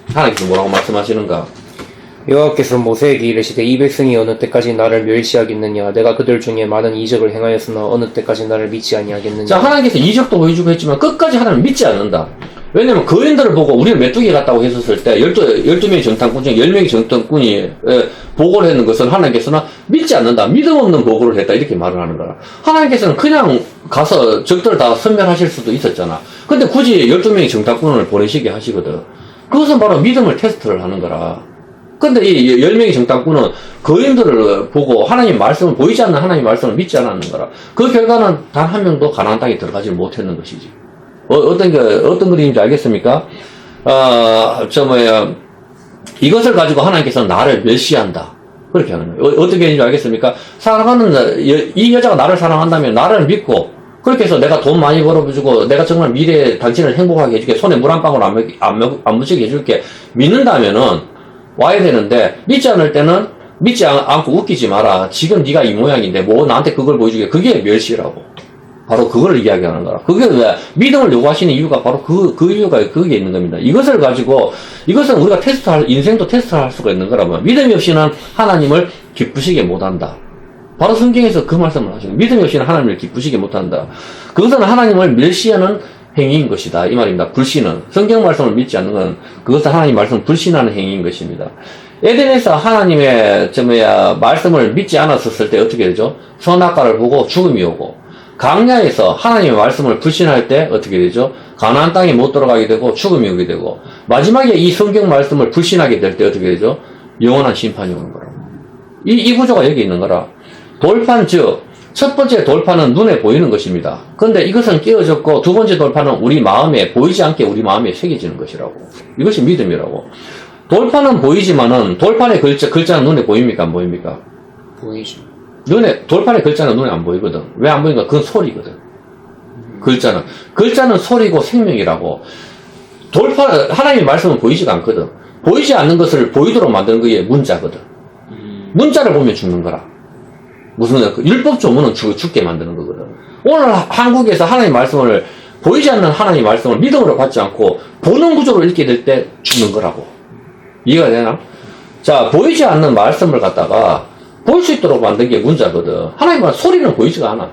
하나님께서 뭐라고 말씀하시는가? 여호와께서 모세에게 이르시되 이 백성이 어느 때까지 나를 멸시하겠느냐 내가 그들 중에 많은 이적을 행하였으나 어느 때까지 나를 믿지 아니하겠느냐. 자, 하나님께서 이적도 보여주고 했지만 끝까지 하나님을 믿지 않는다. 왜냐면 거인들을 보고 우리는 메뚜기 같다고 했었을 때 12명의 정탐꾼 중에 10명의 정탐꾼이 보고를 했는 것은 하나님께서는 믿지 않는다. 믿음 없는 보고를 했다. 이렇게 말을 하는 거라. 하나님께서는 그냥 가서 적들을 다 섬멸하실 수도 있었잖아. 근데 굳이 12명의 정탐꾼을 보내시게 하시거든. 그것은 바로 믿음을 테스트를 하는 거라. 근데 이 10명의 정탐꾼은 거인들을 보고 하나님 말씀을 보이지 않는 하나님 말씀을 믿지 않았는 거라. 그 결과는 단 한 명도 가나안 땅에 들어가지 못했는 것이지. 어떤 그림인지 알겠습니까? 이것을 가지고 하나님께서는 나를 멸시한다. 그렇게 하는 거예요. 어떻게 되는지 알겠습니까? 이 여자가 나를 사랑한다면 나를 믿고, 그렇게 해서 내가 돈 많이 벌어주고, 내가 정말 미래에 당신을 행복하게 해줄게, 손에 물 한 방울 안 묻히게 해줄게, 믿는다면은, 와야 되는데, 믿지 않을 때는, 믿지 않고 웃기지 마라. 지금 네가 이 모양인데, 뭐 나한테 그걸 보여주게. 그게 멸시라고. 바로 그걸 이야기하는 거라. 그게 왜 믿음을 요구하시는 이유가 바로 그 이유가 그게 있는 겁니다. 이것을 가지고 이것은 우리가 인생도 테스트할 수가 있는 거라면 믿음이 없이는 하나님을 기쁘시게 못한다. 바로 성경에서 그 말씀을 하시는 믿음이 없이는 하나님을 기쁘시게 못한다. 그것은 하나님을 멸시하는 행위인 것이다. 이 말입니다. 불신은 성경 말씀을 믿지 않는 건 그것은 하나님 말씀을 불신하는 행위인 것입니다. 에덴에서 하나님의 말씀을 믿지 않았었을 때 어떻게 되죠? 선악과를 보고 죽음이 오고 강야에서 하나님의 말씀을 불신할 때 어떻게 되죠? 가나안 땅에 못 들어가게 되고 죽음이 오게 되고 마지막에 이 성경 말씀을 불신하게 될 때 어떻게 되죠? 영원한 심판이 오는 거라고. 이 구조가 여기 있는 거라. 돌판 즉 첫 번째 돌판은 눈에 보이는 것입니다. 그런데 이것은 깨어졌고 두 번째 돌판은 우리 마음에 보이지 않게 우리 마음에 새겨지는 것이라고. 이것이 믿음이라고. 돌판은 보이지만은 돌판의 글자는 눈에 보입니까? 안 보입니까? 보이죠. 돌판의 글자는 눈에 안 보이거든. 왜 안 보이는가? 그건 소리거든. 글자는 소리고 생명이라고. 하나님의 말씀은 보이지가 않거든. 보이지 않는 것을 보이도록 만드는 게 문자거든. 문자를 보면 죽는 거라. 무슨, 율법 조문은 죽게 만드는 거거든. 오늘 한국에서 하나님의 말씀을, 보이지 않는 하나님의 말씀을 믿음으로 받지 않고, 보는 구조로 읽게 될 때 죽는 거라고. 이해가 되나? 자, 보이지 않는 말씀을 갖다가, 볼 수 있도록 만든 게 문자거든. 하나님 말 소리는 보이지가 않아.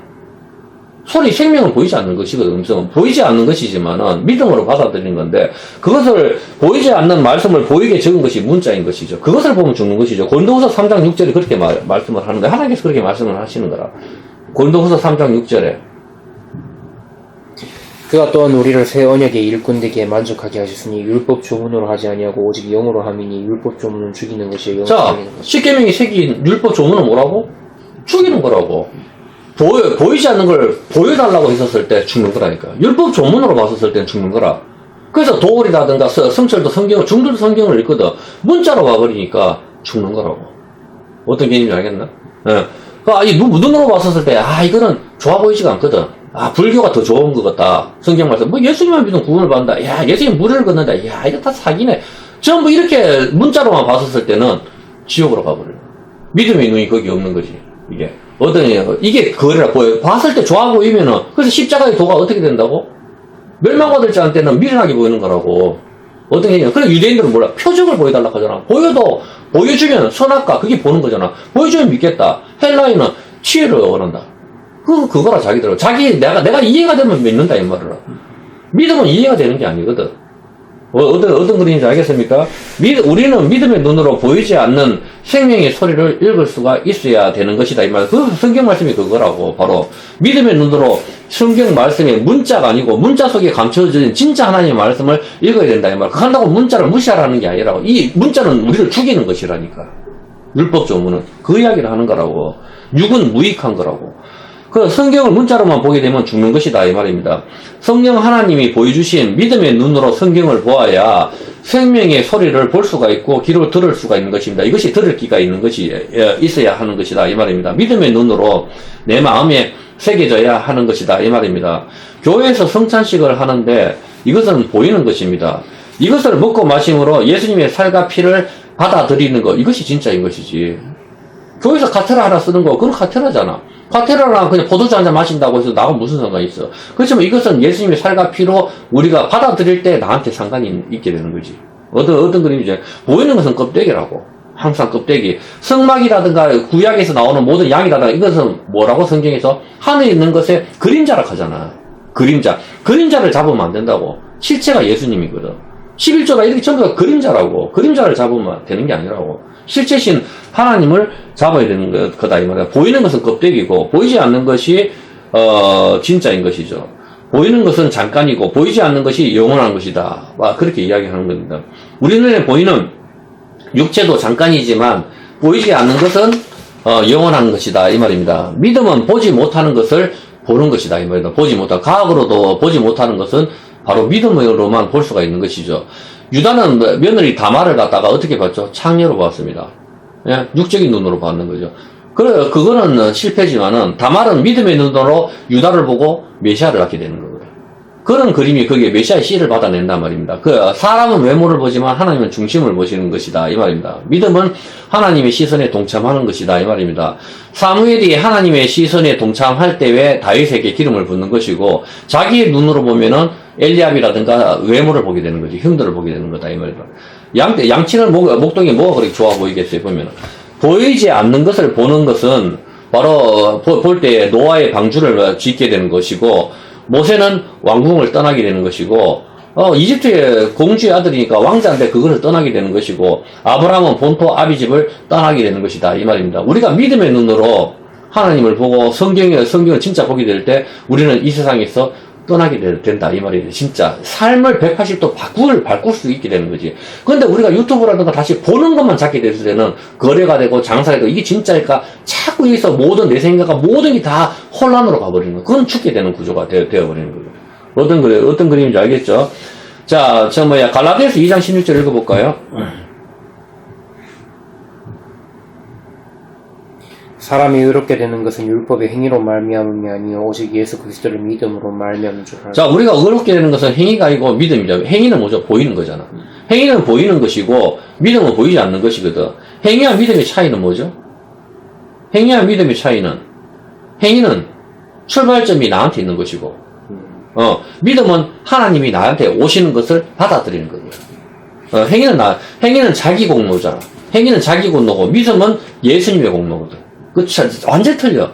소리, 생명은 보이지 않는 것이거든. 음성은 보이지 않는 것이지만은 믿음으로 받아들이는 건데 그것을 보이지 않는 말씀을 보이게 적은 것이 문자인 것이죠. 그것을 보면 죽는 것이죠. 고린도후서 3장 6절에 그렇게 말씀을 하는데 하나님께서 그렇게 말씀을 하시는 거라. 고린도후서 3장 6절에 그가 또한 우리를 새 언약의 일꾼되게 만족하게 하셨으니 율법 조문으로 하지 아니하고 오직 영으로 함이니 율법 조문은 죽이는 것이요 영으로 자, 살리는 것이요. 10계명이 새긴 율법 조문은 뭐라고? 죽이는 거라고. 보이지 않는 걸 보여달라고 했었을 때 죽는 거라니까. 율법 조문으로 봤었을 때는 죽는 거라. 그래서 도월이라든가 성철도 중들도 성경을 읽거든. 문자로 와버리니까 죽는 거라고. 어떤 개념인지 알겠나? 예. 이 눈으로 봤었을 때, 이거는 좋아 보이지가 않거든. 불교가 더 좋은 것 같다. 성경 말씀. 예수님만 믿으면 구원을 받는다. 야, 예수님 무리를 걷는다. 야, 이거 다 사기네. 전부 이렇게 문자로만 봤었을 때는 지옥으로 가버려. 믿음의 눈이 거기 없는 거지. 이게 그거라 보여. 봤을 때 좋아 보이면은, 그래서 십자가의 도가 어떻게 된다고? 멸망받을 자한테는 미련하게 보이는 거라고. 어떤 개념이야. 그래, 유대인들은 몰라. 표적을 보여달라고 하잖아. 보여주면 선악과, 그게 보는 거잖아. 보여주면 믿겠다. 헬라인은 치유를 원한다. 그거라, 자기들은. 내가 이해가 되면 믿는다, 이 말이라. 믿음은 이해가 되는 게 아니거든. 어떤 그림인지 알겠습니까? 우리는 믿음의 눈으로 보이지 않는 생명의 소리를 읽을 수가 있어야 되는 것이다. 이 말. 그 성경 말씀이 그거라고. 바로 믿음의 눈으로 성경 말씀이 문자가 아니고 문자 속에 감춰진 진짜 하나님의 말씀을 읽어야 된다. 이 말. 그 한다고 문자를 무시하라는 게 아니라고. 이 문자는 우리를 죽이는 것이라니까. 율법조문은. 그 이야기를 하는 거라고. 육은 무익한 거라고. 그 성경을 문자로만 보게 되면 죽는 것이다 이 말입니다. 성령 하나님이 보여주신 믿음의 눈으로 성경을 보아야 생명의 소리를 볼 수가 있고 귀로 들을 수가 있는 것입니다. 이것이 들을 귀가 있는 것이 있어야 하는 것이다 이 말입니다. 믿음의 눈으로 내 마음에 새겨져야 하는 것이다 이 말입니다. 교회에서 성찬식을 하는데 이것은 보이는 것입니다. 이것을 먹고 마심으로 예수님의 살과 피를 받아들이는 것, 이것이 진짜인 것이지. 교회에서 카테라 하나 쓰는 거, 그건 카테라잖아. 카테라랑 그냥 포도주 한잔 마신다고 해서 나하고 무슨 상관이 있어. 그렇지만 이것은 예수님의 살과 피로 우리가 받아들일 때 나한테 상관이 있게 되는 거지. 어떤 그림이지? 보이는 것은 껍데기라고. 항상 껍데기. 성막이라든가 구약에서 나오는 모든 양이라든가 이것은 뭐라고 성경에서 하늘에 있는 것에 그림자라 하잖아. 그림자. 그림자를 잡으면 안 된다고. 실체가 예수님이거든. 11조가 이렇게 전부 다 그림자라고. 그림자를 잡으면 되는 게 아니라고. 실체신 하나님을 잡아야 되는 거다 이 말이야. 보이는 것은 껍데기고 보이지 않는 것이 진짜인 것이죠. 보이는 것은 잠깐이고 보이지 않는 것이 영원한 것이다. 그렇게 이야기하는 겁니다. 우리 눈에 보이는 육체도 잠깐이지만 보이지 않는 것은 영원한 것이다 이 말입니다. 믿음은 보지 못하는 것을 보는 것이다 이 말입니다. 보지 못하고 과학으로도 보지 못하는 것은 바로 믿음으로만 볼 수가 있는 것이죠. 유다는 며느리 다말을 갖다가 어떻게 봤죠? 창녀로 봤습니다. 예? 육적인 눈으로 봤는 거죠. 그거는 실패지만은 다말은 믿음의 눈으로 유다를 보고 메시아를 갖게 되는 거거든요. 그런 그림이 거기에 메시아의 씨를 받아낸단 말입니다. 사람은 외모를 보지만 하나님은 중심을 보시는 것이다 이 말입니다. 믿음은 하나님의 시선에 동참하는 것이다 이 말입니다. 사무엘이 하나님의 시선에 동참할 때에 다윗에게 기름을 붓는 것이고 자기의 눈으로 보면은 엘리압이라든가 외모를 보게 되는 거지. 형들을 보게 되는 거다 이 말입니다. 양치는 목동이 뭐가 그렇게 좋아 보이겠어요 보면은. 보이지 않는 것을 보는 것은 바로 볼 때 노아의 방주를 짓게 되는 것이고 모세는 왕궁을 떠나게 되는 것이고 이집트의 공주의 아들이니까 왕자인데 그것을 떠나게 되는 것이고 아브라함은 본토 아비집을 떠나게 되는 것이다 이 말입니다. 우리가 믿음의 눈으로 하나님을 보고 성경을 진짜 보게 될 때 우리는 이 세상에서 떠나게 된다 이 말이에요. 진짜 삶을 180도 바꿀 수 있게 되는 거지. 그런데 우리가 유튜브라든가 다시 보는 것만 찾게 됐을 때는 거래가 되고 장사가 되고 이게 진짜일까 자꾸 여기서 모든 내 생각과 모든 게 다 혼란으로 가버리는 거예요. 그건 죽게 되는 구조가 되어버리는 거예요. 어떤 그림인지 알겠죠? 자, 갈라디아서 2장 16절 읽어볼까요? 사람이 의롭게 되는 것은 율법의 행위로 말미암음이 아니요 오직 예수 그리스도를 믿음으로 말미암은 줄 알고. 자, 우리가 의롭게 되는 것은 행위가 아니고 믿음이죠. 행위는 뭐죠? 보이는 거잖아. 행위는 보이는 것이고 믿음은 보이지 않는 것이거든. 행위와 믿음의 차이는 뭐죠? 행위와 믿음의 차이는 행위는 출발점이 나한테 있는 것이고 믿음은 하나님이 나한테 오시는 것을 받아들이는 거예요. 행위는 자기 공로잖아. 행위는 자기 공로고 믿음은 예수님의 공로거든. 완전히 틀려.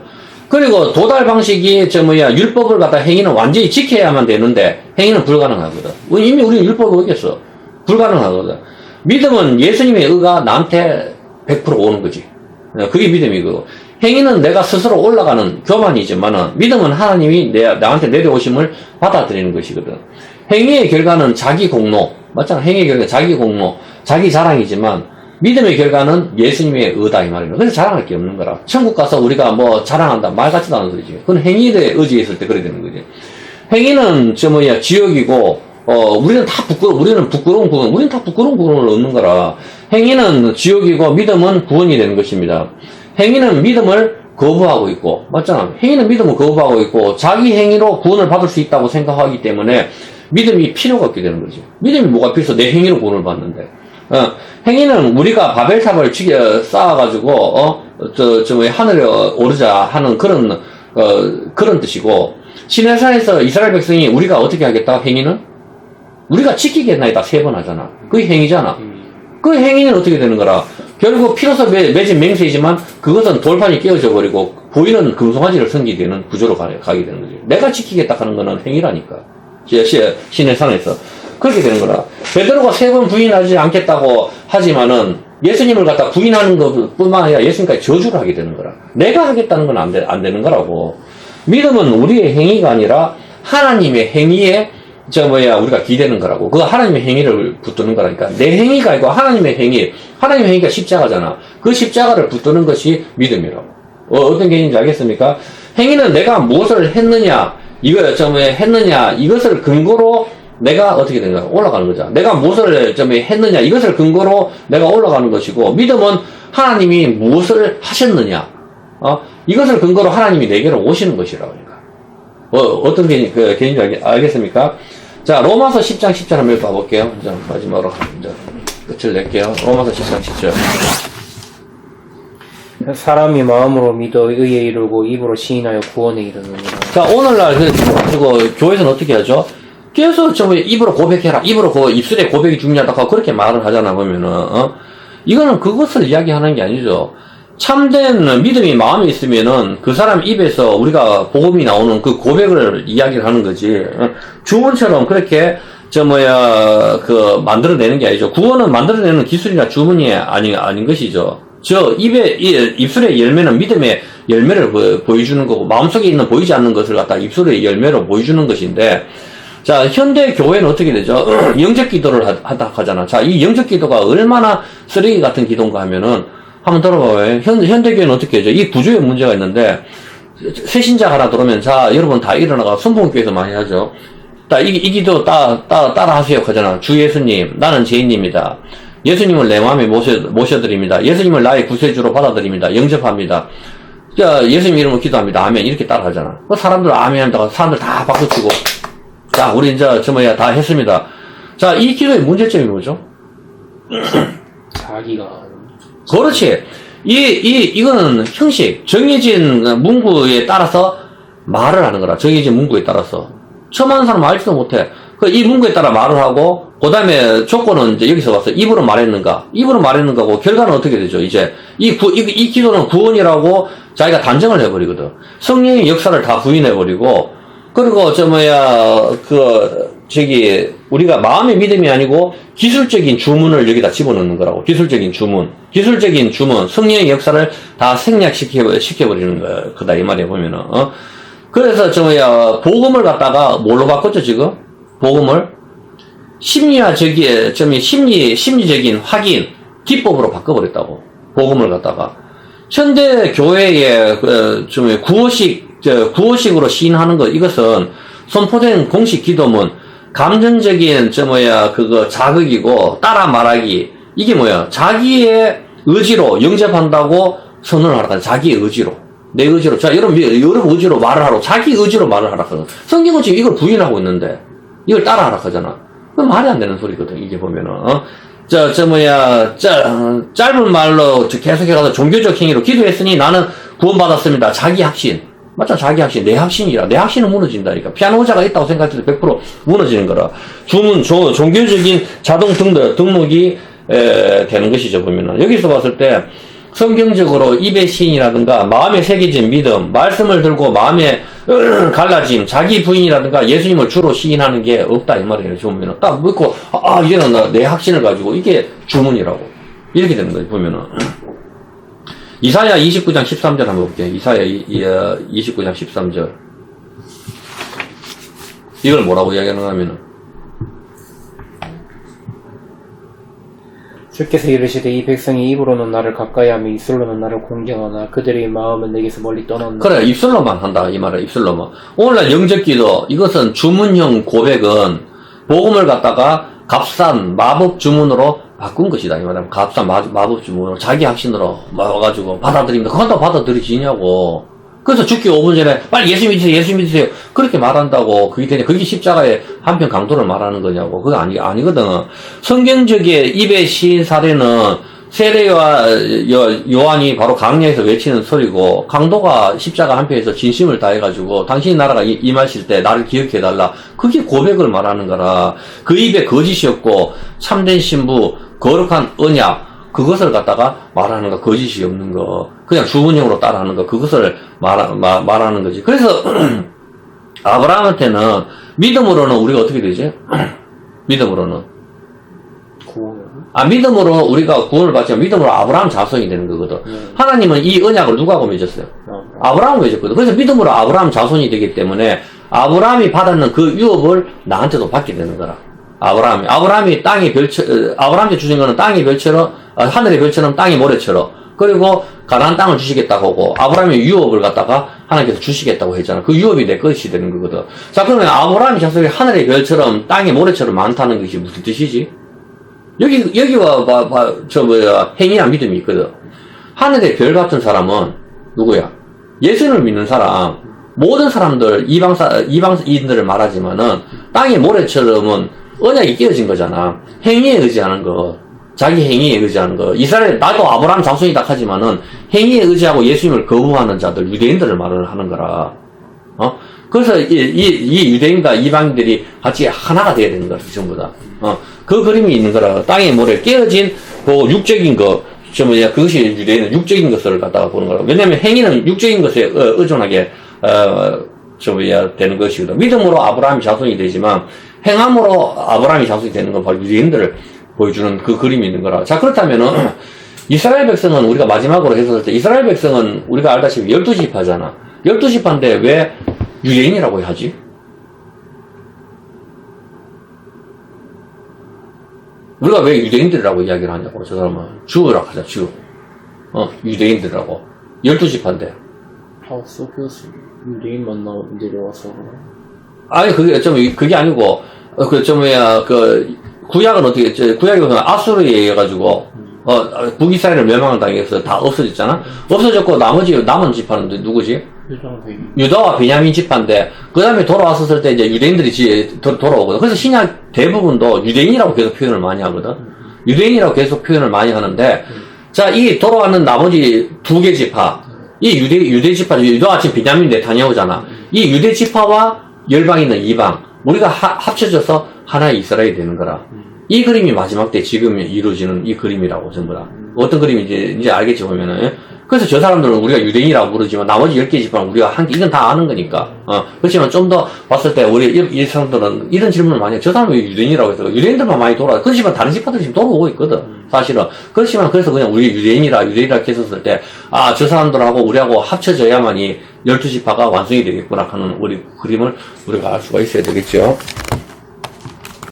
그리고 도달 방식이 율법을 갖다 행위는 완전히 지켜야만 되는데 행위는 불가능하거든. 이미 우리는 율법을 어겼어. 불가능하거든. 믿음은 예수님의 의가 나한테 100% 오는 거지. 그게 믿음이고. 행위는 내가 스스로 올라가는 교만이지만은 믿음은 하나님이 나한테 내려오심을 받아들이는 것이거든. 행위의 결과는 자기 공로. 맞잖아. 행위의 결과는 자기 공로, 자기 자랑이지만 믿음의 결과는 예수님의 의다 이 말입니다. 그래서 자랑할 게 없는 거라. 천국 가서 우리가 자랑한다 말 같지도 않은 소리지. 그건 행위에 의지했을 때 그래 되는 거지. 행위는 지역이고 우리는 다 부끄러운 구원, 우리는 다 부끄러운 구원을 얻는 거라. 행위는 지옥이고 믿음은 구원이 되는 것입니다. 행위는 믿음을 거부하고 있고, 맞잖아. 행위는 믿음을 거부하고 있고 자기 행위로 구원을 받을 수 있다고 생각하기 때문에 믿음이 필요가 없게 되는 거지. 믿음이 뭐가 필요해서 내 행위로 구원을 받는데. 행위는 우리가 바벨탑을 쌓아가지고, 하늘에 오르자 하는 그런 뜻이고, 시내산에서 이스라엘 백성이 우리가 어떻게 하겠다? 행위는? 우리가 지키겠나이다 3번 하잖아. 그게 행위잖아. 그 행위는 어떻게 되는 거라? 결국 피로서 맺은 맹세이지만 그것은 돌판이 깨어져 버리고 보이는 금송아지를 섬기게 되는 구조로 가게 되는 거지. 내가 지키겠다 하는 거는 행위라니까. 시내산에서. 그렇게 되는 거라. 베드로가 3번 부인하지 않겠다고 하지만은 예수님을 갖다 부인하는 것뿐만 아니라 예수님까지 저주를 하게 되는 거라. 내가 하겠다는 건 안 되는 거라고. 믿음은 우리의 행위가 아니라 하나님의 행위에 우리가 기대는 거라고. 그 하나님의 행위를 붙드는 거라니까. 내 행위가 아니고 하나님의 행위. 하나님의 행위가 십자가잖아. 그 십자가를 붙드는 것이 믿음이라고. 어떤 개념인지 알겠습니까? 행위는 내가 무엇을 했느냐, 했느냐, 이것을 근거로 내가 어떻게 되는가? 올라가는 거죠. 내가 무엇을 했느냐, 이것을 근거로 내가 올라가는 것이고, 믿음은 하나님이 무엇을 하셨느냐, 이것을 근거로 하나님이 내게로 오시는 것이라고. 어떤 개념인지 알겠습니까? 자, 로마서 10장 10절 한번 봐볼게요. 자, 마지막으로 이제 끝을 낼게요. 로마서 10장 10절. 사람이 마음으로 믿어 의에 이르고 입으로 시인하여 구원에 이르느니라. 자, 오늘날 그리고 교회에서는 어떻게 하죠? 계속 입으로 고백해라. 입술에 고백이 중요하다고 그렇게 말을 하잖아, 보면은. 이거는 그것을 이야기하는 게 아니죠. 참된 믿음이 마음에 있으면은 그 사람 입에서 우리가 복음이 나오는 그 고백을 이야기를 하는 거지. 주문처럼 그렇게 만들어내는 게 아니죠. 구원은 만들어내는 기술이나 주문이 아닌 것이죠. 입술의 열매는 믿음의 열매를 보여주는 거고, 마음속에 있는 보이지 않는 것을 갖다 입술의 열매로 보여주는 것인데, 자, 현대 교회는 어떻게 되죠? 영적 기도를 하잖아. 자, 이 영적 기도가 얼마나 쓰레기 같은 기도인가 하면은, 한번 들어봐요. 현대교회는 어떻게 하죠? 이 구조에 문제가 있는데, 새신자 하나 들어오면, 자, 여러분 다 일어나가 순복음교회에서 많이 하죠. 이 기도 따라 하세요. 하잖아. 주 예수님, 나는 죄인입니다. 예수님을 내 마음에 모셔드립니다. 예수님을 나의 구세주로 받아들입니다. 영접합니다. 자, 예수님 이름으로 기도합니다. 아멘. 이렇게 따라 하잖아. 사람들 아멘 한다고 사람들 다 박수치고, 자, 우리 이제 다 했습니다. 자, 이 기도의 문제점이 뭐죠? 자기가. 그렇지. 이거는 형식, 정해진 문구에 따라서 말을 하는 거라. 정해진 문구에 따라서. 처음 하는 사람은 알지도 못해. 이 문구에 따라 말을 하고, 그 다음에 조건은 이제 여기서 봤어. 입으로 말했는가? 입으로 말했는가고, 결과는 어떻게 되죠? 이제, 이 기도는 구원이라고 자기가 단정을 해버리거든. 성령의 역사를 다 부인해버리고, 그리고 우리가 마음의 믿음이 아니고 기술적인 주문을 여기다 집어넣는 거라고. 기술적인 주문, 성령의 역사를 다 생략시켜버리는 거다, 이 말이야, 보면은. 그래서 복음을 갖다가 뭘로 바꿨죠, 지금? 복음을? 심리적인 확인, 기법으로 바꿔버렸다고. 복음을 갖다가. 현대 교회의, 구호식으로 시인하는 것, 이것은 선포된 공식 기도문, 감정적인, 자극이고, 따라 말하기. 이게 뭐야? 자기의 의지로 영접한다고 선언을 하라. 자기의 의지로. 내 의지로. 자, 여러분 의지로 말을 하라고. 자기 의지로 말을 하라. 성경은 지금 이걸 부인하고 있는데, 이걸 따라 하라 하잖아. 그건 말이 안 되는 소리거든, 이게 보면은. 짧은 말로 계속해가서 종교적 행위로 기도했으니 나는 구원받았습니다. 자기 확신. 맞죠? 자기 확신. 내 확신이라. 내 확신은 무너진다니까. 피아노 의자가 있다고 생각해도 100% 무너지는 거라. 종교적인 자동 등록이, 되는 것이죠, 보면은. 여기서 봤을 때, 성경적으로 입의 시인이라든가, 마음에 새겨진 믿음, 말씀을 들고 마음에 갈라짐, 자기 부인이라든가 예수님을 주로 시인하는 게 없다, 이 말이에요, 보면은. 딱 믿고, 이제는 내 확신을 가지고, 이게 주문이라고. 이렇게 되는 거예요, 보면은. 이사야 29장 13절 한번 볼게요. 이사야 29장 13절. 이걸 뭐라고 이야기하는가 하면은, 주께서 이르시되 이 백성이 입으로는 나를 가까이하며 입술로는 나를 공경하나 그들의 마음은 내게서 멀리 떠났나. 그래, 입술로만 한다, 이 말은. 입술로만. 오늘날 영적기도, 이것은 주문형 고백은 복음을 갖다가 값싼 마법 주문으로 바꾼 것이다, 이 말은. 값싼 마법 주문으로 자기 확신으로 와가지고 받아들입니다. 그건 또 받아들이지냐고. 그래서 죽기 5분 전에 빨리 예수 믿으세요. 그렇게 말한다고. 그게 십자가의 한편 강도를 말하는 거냐고. 그거 아니거든. 성경적인 입의 시인 사례는 세례와 요한이 바로 강야에서 외치는 소리고, 강도가 십자가 한편에서 진심을 다해가지고 당신의 나라가 임하실 때 나를 기억해달라. 그게 고백을 말하는 거라. 그 입에 거짓이 없고 참된 신부, 거룩한 언약, 그것을 갖다가 말하는 거, 거짓이 없는 거, 그냥 주문형으로 따라하는 거, 그것을 말하는 거지. 그래서, 아브라함한테는, 믿음으로는 우리가 어떻게 되지? 믿음으로는. 구원을. 믿음으로 우리가 구원을 받지만 믿음으로 아브라함 자손이 되는 거거든. 하나님은 이 언약을 누구하고 맺었어요? 아브라함하고 맺었거든. 그래서 믿음으로 아브라함 자손이 되기 때문에 아브라함이 받았는 그 유업을 나한테도 받게 되는 거라. 아브라함이 땅의 별처럼, 아브라함한테 주신 거는 땅의 별처럼, 하늘의 별처럼 땅의 모래처럼, 그리고 가나안 땅을 주시겠다고 하고, 아브라함의 유업을 갖다가 하나님께서 주시겠다고 했잖아. 그 유업이 내 것이 되는 거거든. 자, 그러면 아브라함의 자손이 하늘의 별처럼 땅의 모래처럼 많다는 것이 무슨 뜻이지? 여기와, 행위랑 믿음이 있거든. 하늘의 별 같은 사람은 누구야? 예수를 믿는 사람, 모든 사람들, 이방인들을 말하지만은, 땅의 모래처럼은 언약이 깨어진 거잖아. 행위에 의지하는 거. 자기 행위에 의지하는 거. 이스라엘, 나도 아브라함 자손이다 하지만은, 행위에 의지하고 예수님을 거부하는 자들, 유대인들을 말을 하는 거라. 그래서 이 유대인과 이방인들이 같이 하나가 돼야 되는 거야, 전부 다. 그 그림이 있는 거라. 땅의 모래 깨어진, 그 육적인 거, 그것이 유대인은 육적인 것을 갖다가 보는 거라. 왜냐면 행위는 육적인 것에 의존하게, 되는 것이거든. 믿음으로 아브라함이 자손이 되지만, 행함으로 아브라함이 자손이 되는 건 바로 유대인들을 보여주는 그 그림이 있는 거라. 자, 그렇다면은, 이스라엘 백성은 우리가 마지막으로 했었을 때, 이스라엘 백성은 우리가 알다시피 12지파잖아. 12지파인데 왜 유대인이라고 하지? 우리가 왜 유대인들이라고 이야기를 하냐고, 저 사람은. 주라고 하자, 주. 유대인들이라고. 12지파인데. 소피오스 유대인만 내려와서. 아니, 그게 아니고, 구약은 어떻게, 구약이 보면 아수르에 의해가지고, 북이스라엘을 멸망을 당해서 다 없어졌잖아? 없어졌고, 남은 지파는 누구지? 유다와 베냐민 지파인데, 그 다음에 돌아왔었을 때 이제 유대인들이 돌아오거든. 그래서 신약 대부분도 유대인이라고 계속 표현을 많이 하거든. 유대인이라고 계속 표현을 많이 하는데, 자, 이 돌아왔는 나머지 2개 지파, 이 유대 지파, 유다와 지금 베냐민 네타냐후잖아. 이 유대 지파와 열방에 있는 이방, 우리가 합쳐져서 하나의 이스라엘이 되는 거라. 이 그림이 마지막 때 지금 이루어지는 이 그림이라고, 전부 다. 어떤 그림인지 이제 알겠지, 보면은. 그래서 저 사람들은 우리가 유대인이라고 부르지만 나머지 10개 지파는 우리가 이건 다 아는 거니까. 그렇지만 좀 더 봤을 때 우리 이 사람들은 이런 질문을 많이 해. 저 사람은 왜 유대인이라고 해서 유대인들만 많이 그렇지만 다른 지파들이 지금 돌아오고 있거든. 사실은. 그렇지만 그래서 그냥 우리 유대인이라 했었을 때, 저 사람들하고 우리하고 합쳐져야만이 12지파가 완성이 되겠구나 하는 우리 그림을 우리가 알 수가 있어야 되겠죠.